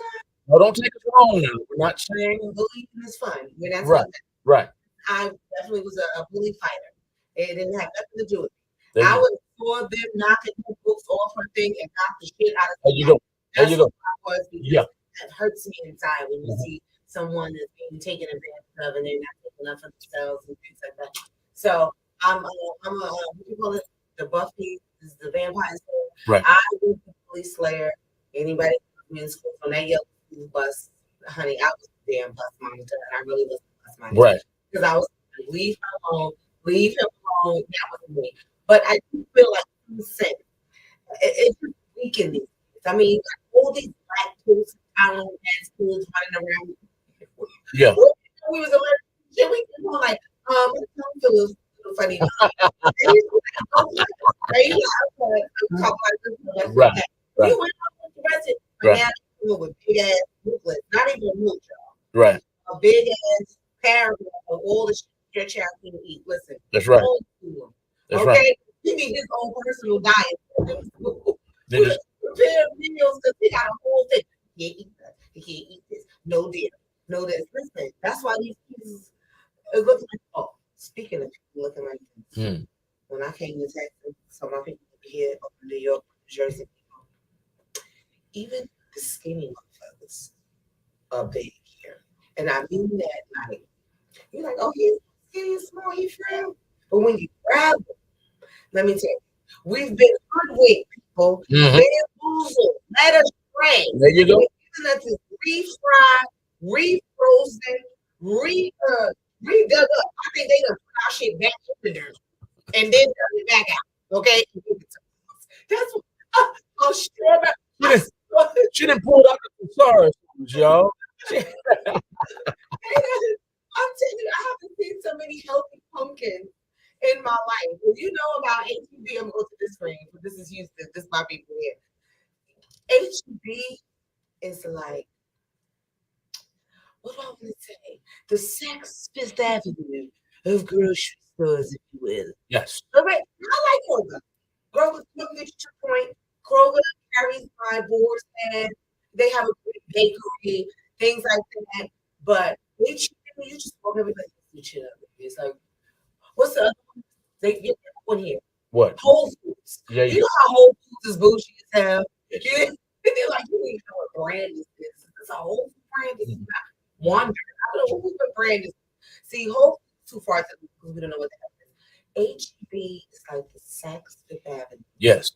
no, don't take us wrong now. We're not saying bullying is fun. We're not right, saying that. right. I definitely was a bully fighter. It didn't have nothing to do with There me. I you, would saw them knocking her books off her thing and knock the shit out of there you go. There That's you go. what I was because Yeah. it hurts me inside when you Mhm. see someone that's being taken advantage of and they're not taking up for themselves and things like that. So I'm a what do you call it? The Buffy is the vampire slayer. Right. I was the police slayer. Anybody in school from that yellow school bus, honey, I was a damn bus monitor, and I really was a bus monitor Right. because I was like, leave her alone, leave him alone. That wasn't me. But I do feel like it's just weak in these kids. I mean, like, all these black kids, talent ass kids running around. Yeah. We was allergic to shit. We were like, my tongue feels funny. And he's like, oh, are you like, I'm talking like this. Right. Right. You went up with the rest of it. But Right. now you're with big ass booklets, not even a milk jar. Right. A big ass paragraph of all the shit your child can eat. Listen, That's right. don't do them. That's Okay? right. He need his own personal diet. They just Prepare meals because he got a whole thing. He can't eat that. He can't eat this. No dairy. No this. Listen, that's why these kids are looking like, oh, speaking of people looking like this, when I came to Texas, some of my people here up in New York, New Jersey, even the skinny motherfuckers are big. And I mean that like you're like, oh, he's skinny and small, he's frail. But when you grab him, let me tell you, we've been hoodwinked, people, Mhm. bamboozled, led astray. There you go. They're giving us this refried, refrozen, redug up. I think they gonna put our shit back in the dirt and then turn it back out. Okay? That's what I'm sure about. She didn't, she didn't pull out the thesaurus, y'all. She- I'm telling you, I haven't seen so many healthy pumpkins in my life. If you know about HEB, I'm going to the screen, but this is Houston. This is my people here. HEB is like, what do I want to say? The Saks Fifth Avenue of grocery stores, if you will. yes. All right, I like Kroger. Kroger's quickly to your point. Kroger carries my boards and they have a great bakery, things like that. But you just walk everybody each other. It's like, what's the other one? They get that one here. What? Whole Foods. Yeah, You yeah. know how Whole Foods is bougie as hell. Yeah. And they're like, you need to know what brand this is. It's a Whole Foods brand. This is not Wonder. I don't know what brand is. See, Whole Foods too far to because we don't know what that is. HEB is like the Saks Fifth Avenue. Yes.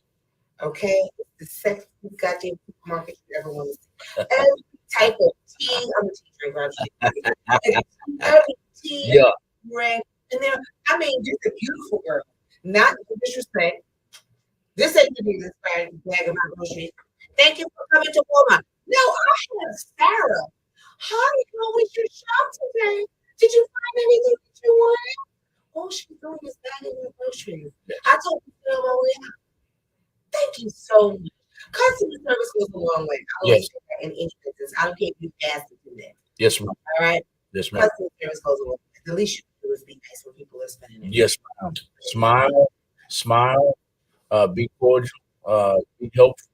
Okay, it's the sexiest goddamn supermarket you ever want to see. Every type of tea, I'm a tea drinker. Every tea, Yeah. bread, and there. I mean, just a beautiful girl. Not to disrespect. This ain't the biggest bag of my groceries. Thank you for coming to Walmart. No, I have Sarah. Hi, how was your shop today? Did you find anything that you wanted? All she's doing is bagging her groceries. I told you to go away. Thank you so much. Customer service goes a long way. I always Yes. say that in any business. I don't care if you ask to do that. Yes, ma'am. All right. Yes, ma'am. Customer service goes a long way. The least you can do is be nice when people are spending it. Yes, ma'am. Smile, smile, be cordial, be helpful,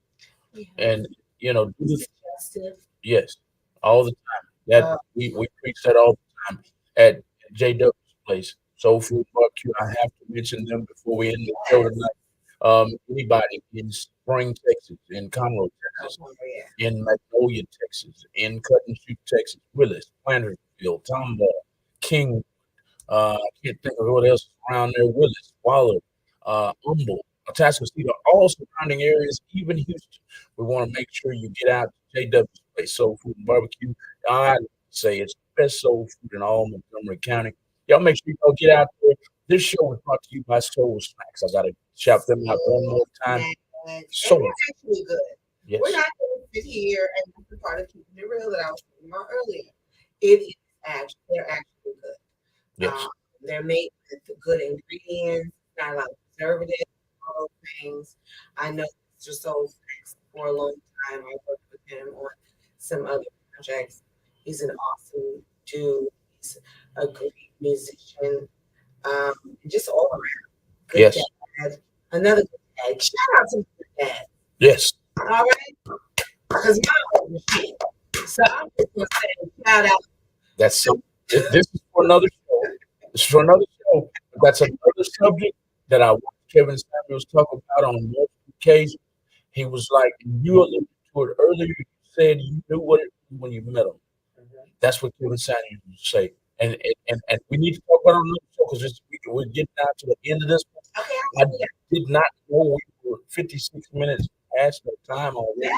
and do the Suggestive. yes, all the time. That we preach that all the time at JW's place, Soul Food Barbecue. I have to mention them before we end the show tonight. Anybody in Spring, Texas, in Conroe, Texas, Oh, yeah. in Magnolia, Texas, in Cutting Shoot, Texas, Willis, Plantersville, Tomball, King, I can't think of what else is around there, Willis, Waller, Humble, Atascocita, all surrounding areas, even Houston. We want to make sure you get out to JW's place, Soul Food and Barbecue. I say it's the best soul food in all Montgomery County. Y'all make sure you go get out there. This show was brought to you by Soul Snacks. I got to shout them out one more time. And Soul. they're actually good. Yes. We're not going to sit here and that's the part of keeping it real that I was talking about earlier. It is actually, they're actually good. Yes. They're made with good ingredients, not a lot of preservatives, all those things. I know Mr. Soul Snacks for a long time. I worked with him on some other projects. He's an awesome dude. He's a great musician. Just all around. Good Yes. dad. Another good dad. Shout out to good dad. Yes. All right? Because mine was shit. So I'm just going to say shout out. That's it. This is for another show. This is for another show. But that's another subject that I watched Kevin Samuels talk about on multiple occasions. He was like, you alluded to it earlier. You said you knew what it was when you met him. That's what Kevin Samuels would say. And we need to talk about it on another show because we're getting down to the end of this. Okay, I did not know we were 56 minutes past the time already.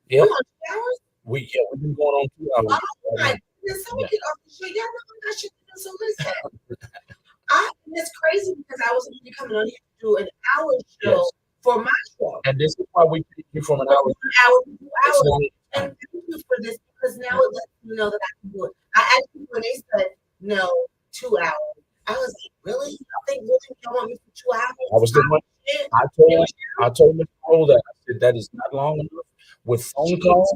Yeah. Come on, 2 hours? We've been going on 2 hours. Oh my goodness, someone get off the show. Y'all know I'm not shit to do, so listen. It's crazy because I was going to be coming on here to do an hour show Yes. for my show. And this is why we pick you from an hour. 1 hour to 2 It's hours. not- And thank you for this because now it lets me know that I can do it. I actually, when they said no, 2 hours, I was like, really? I think really y'all want me for 2 hours? I was the one. Shit. I told Mr. Cole that I said that is not long enough with phone calls.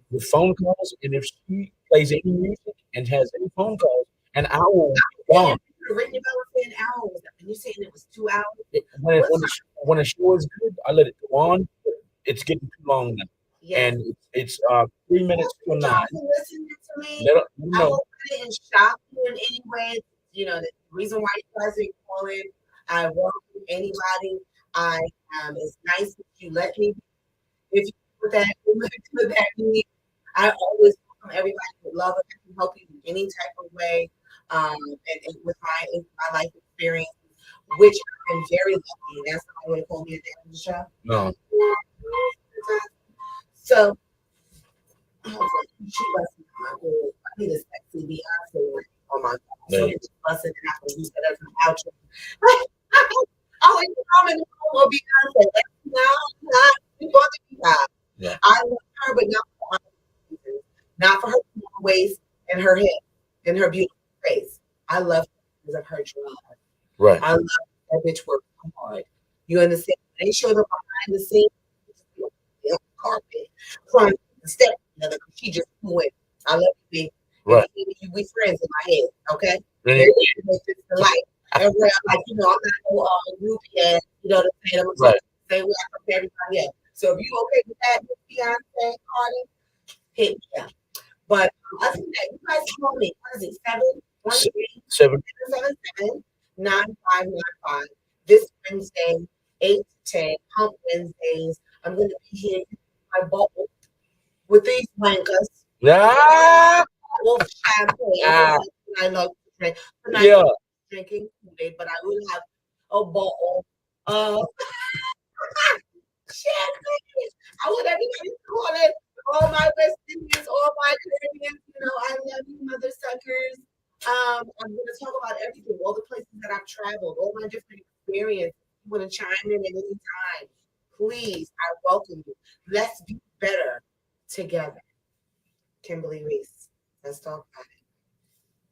With phone calls, and if she plays any music and has any phone calls, an hour will be gone. The written about saying an hour was up, and you saying it was 2 hours? When a show is good, I let it go on. It's getting too long now, Yeah. and it's 3 minutes to 9. Listening to me. Let them I know. hope I didn't shock you in any way. You know, the reason why you guys are calling, I welcome anybody. It's nice that you let me. If you put that mean, I always everybody with love. If I can help you in any type of way, and with my life experience, which I'm very lucky. That's not going to call me at the end of the show. No. So I was like, she must be my girl. I need a sexy Beyonce ring on my phone. So Hey. it just busted and I can use that as an outro. I was like, I'm in the home of Beyonce. Like, no, not before the Beyonce. Yeah. I love her, but not for other reasons. Not for her small waist and her hip and her beautiful face. I love her because of her drive. Right. I love that bitch work hard. You understand? They showed up behind the scenes on the carpet trying to step together because she just went. I love you, baby. Right. We friends in my head, okay? Really? Make this the light. And where I'm like, I'm not no groupie ass, you know what I'm saying? I'm gonna Right. say what I compare everybody else. So if you okay with that, Miss Beyonce, Cardi, hit me up. But other than that, you guys call me. What is it? 7. 713-797-9595. This Wednesday, 8 to 10, Hump Wednesdays. I'm going to be here in my bubble with these wankers. Ah, Wolf champagne. ah, I love to drink. Tonight, yeah. I'm drinking Kool-Aid, but I will have a bottle of champagne. I want everybody to call it all my West Indians, all my Caribbeans. You know, I love you, mother suckers. I'm going to talk about everything, all the places that I've traveled, all my different experiences. You want to chime in at any time? Please, I welcome you. Let's be better together. Kimberly Reese. Let's talk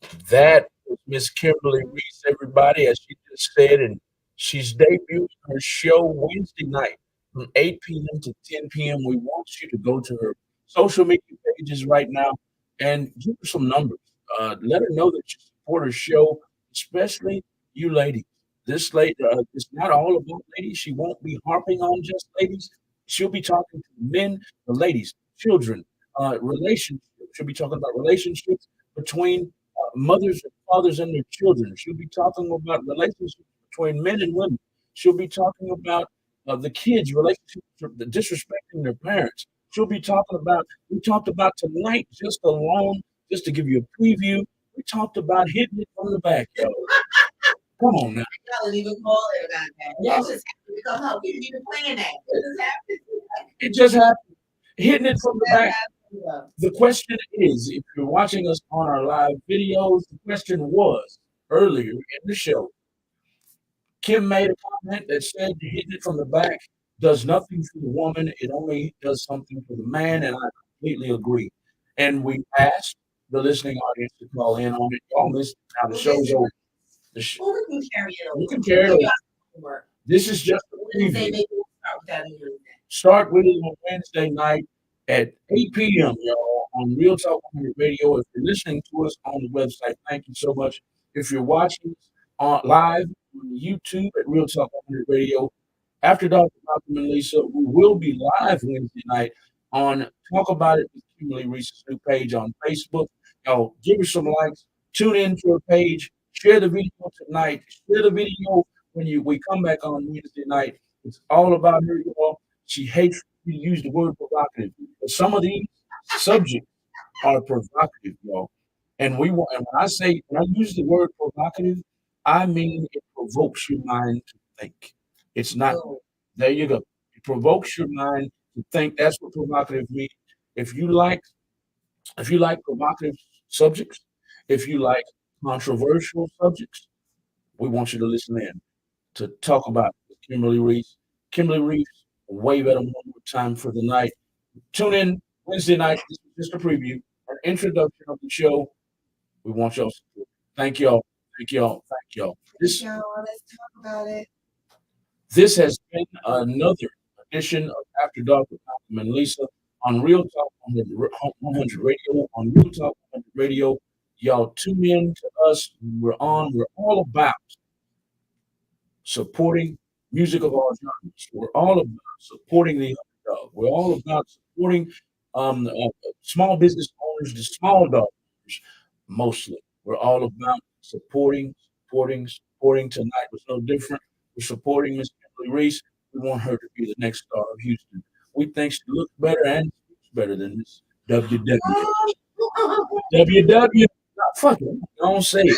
about That was Miss Kimberly Reese, everybody, as she just said, and she's debuting her show Wednesday night from 8 p.m. to 10 p.m. We want you to go to her social media pages right now and give her some numbers. Let her know that you support her show, especially you ladies. This lady, it's not all about ladies. She won't be harping on just ladies. She'll be talking to men, the ladies, children, relationships. She'll be talking about relationships between mothers and fathers and their children. She'll be talking about relationships between men and women. She'll be talking about the kids' relationships, the disrespecting their parents. She'll be talking about, we talked about tonight just alone, just to give you a preview, we talked about hitting it from the back, yo. Come on now. Y'all didn't even call it about that. Y'all just happened to come up. We didn't even plan that. It just happened. It just happened. Hitting it from the That back. happened. The question is, if you're watching us on our live videos, the question was earlier in the show, Kim made a comment that said hitting it from the back does nothing for the woman. It only does something for the man, and I completely agree. And we asked the listening audience to call in on it. Y'all missed it. Now the show's over. Well, we can carry it over. You can carry it over. This is just a Wednesday, preview. maybe we'll start with that on Wednesday. Start with it on Wednesday night at 8 p.m., y'all, on Real Talk 100 Radio. If you're listening to us on the website, thank you so much. If you're watching us on live on YouTube at Real Talk 100 Radio, after Dr. Malcolm and Lisa, we will be live Wednesday night on Talk About It with Kimberly Reese's new page on Facebook. Y'all, give her some likes, tune in to her page, share the video tonight, share the video when we come back on Wednesday night. It's all about her, y'all. She hates you use the word provocative. But some of these subjects are provocative, y'all. And and when I use the word provocative, I mean it provokes your mind to think. It's not there you go. It provokes your mind to think. That's what provocative means. If you like if you like provocative subjects, if you like controversial subjects, we want you to listen in to talk about Kimberly Reese. Kimberly Reese, way better one more time for the night. Tune in Wednesday night. This is just a preview, an introduction of the show. We want y'all support. Thank y'all. Thank y'all. Thank y'all. Let's talk about it. This has been another edition of After Dark with Malcolm and Lisa on Real Talk 100 Radio. On Real Talk 100 Radio, y'all tune in to us. We're all about supporting music of all genres. We're all about supporting the underdog. We're all about supporting small business owners, the small dog owners, mostly. We're all about supporting. Tonight was no different. We're supporting Miss Kimberly Reese. We want her to be the next star of Houston. We think she looks better and speaks better than Miss WW. WW. Fuck it. Don't say it.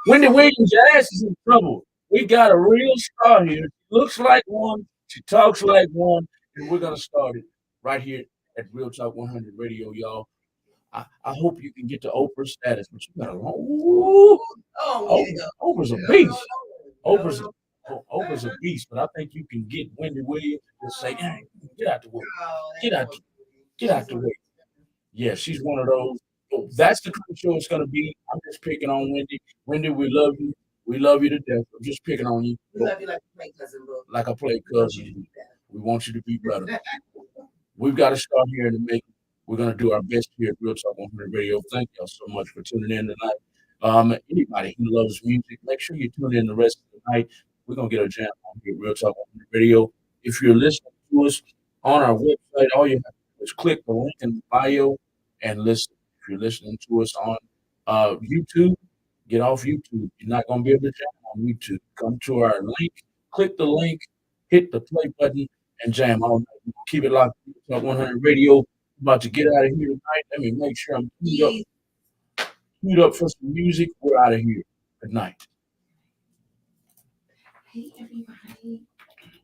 Wendy Williams' ass is in trouble. We got a real star here. She looks like one. She talks like one. And we're going to start it right here at Real Talk 100 Radio, y'all. I hope you can get to Oprah status, but you got a long. Ooh, Oprah's a beast. Oprah's Oprah's a beast, but I think you can get Wendy Williams to say, hey, get out the way. Get out, get out the way. Yeah, she's one of those. So that's the kind of show it's gonna be. I'm just picking on Wendy. Wendy, we love you. We love you to death. I'm just picking on you. We love you like a play cousin, bro. Like a play We want you to cousin. be better. We want you to be better. We've got to start here in the making. We're going to do our best here at Real Talk 100 Radio. Thank y'all so much for tuning in tonight. Anybody who loves music, make sure you tune in the rest of the night. We're going to get a jam on here at Real Talk 100 Radio. If you're listening to us on our website, all you have to do is click the link in the bio and listen. If you're listening to us on YouTube, get off YouTube. You're not going to be able to jam on YouTube. Come to our link, click the link, hit the play button, and jam all night. Keep it locked. Talk 100 Radio. About to get out of here tonight. Let me make sure I'm queued up for some music. We're out of here. Good night. Hey, everybody.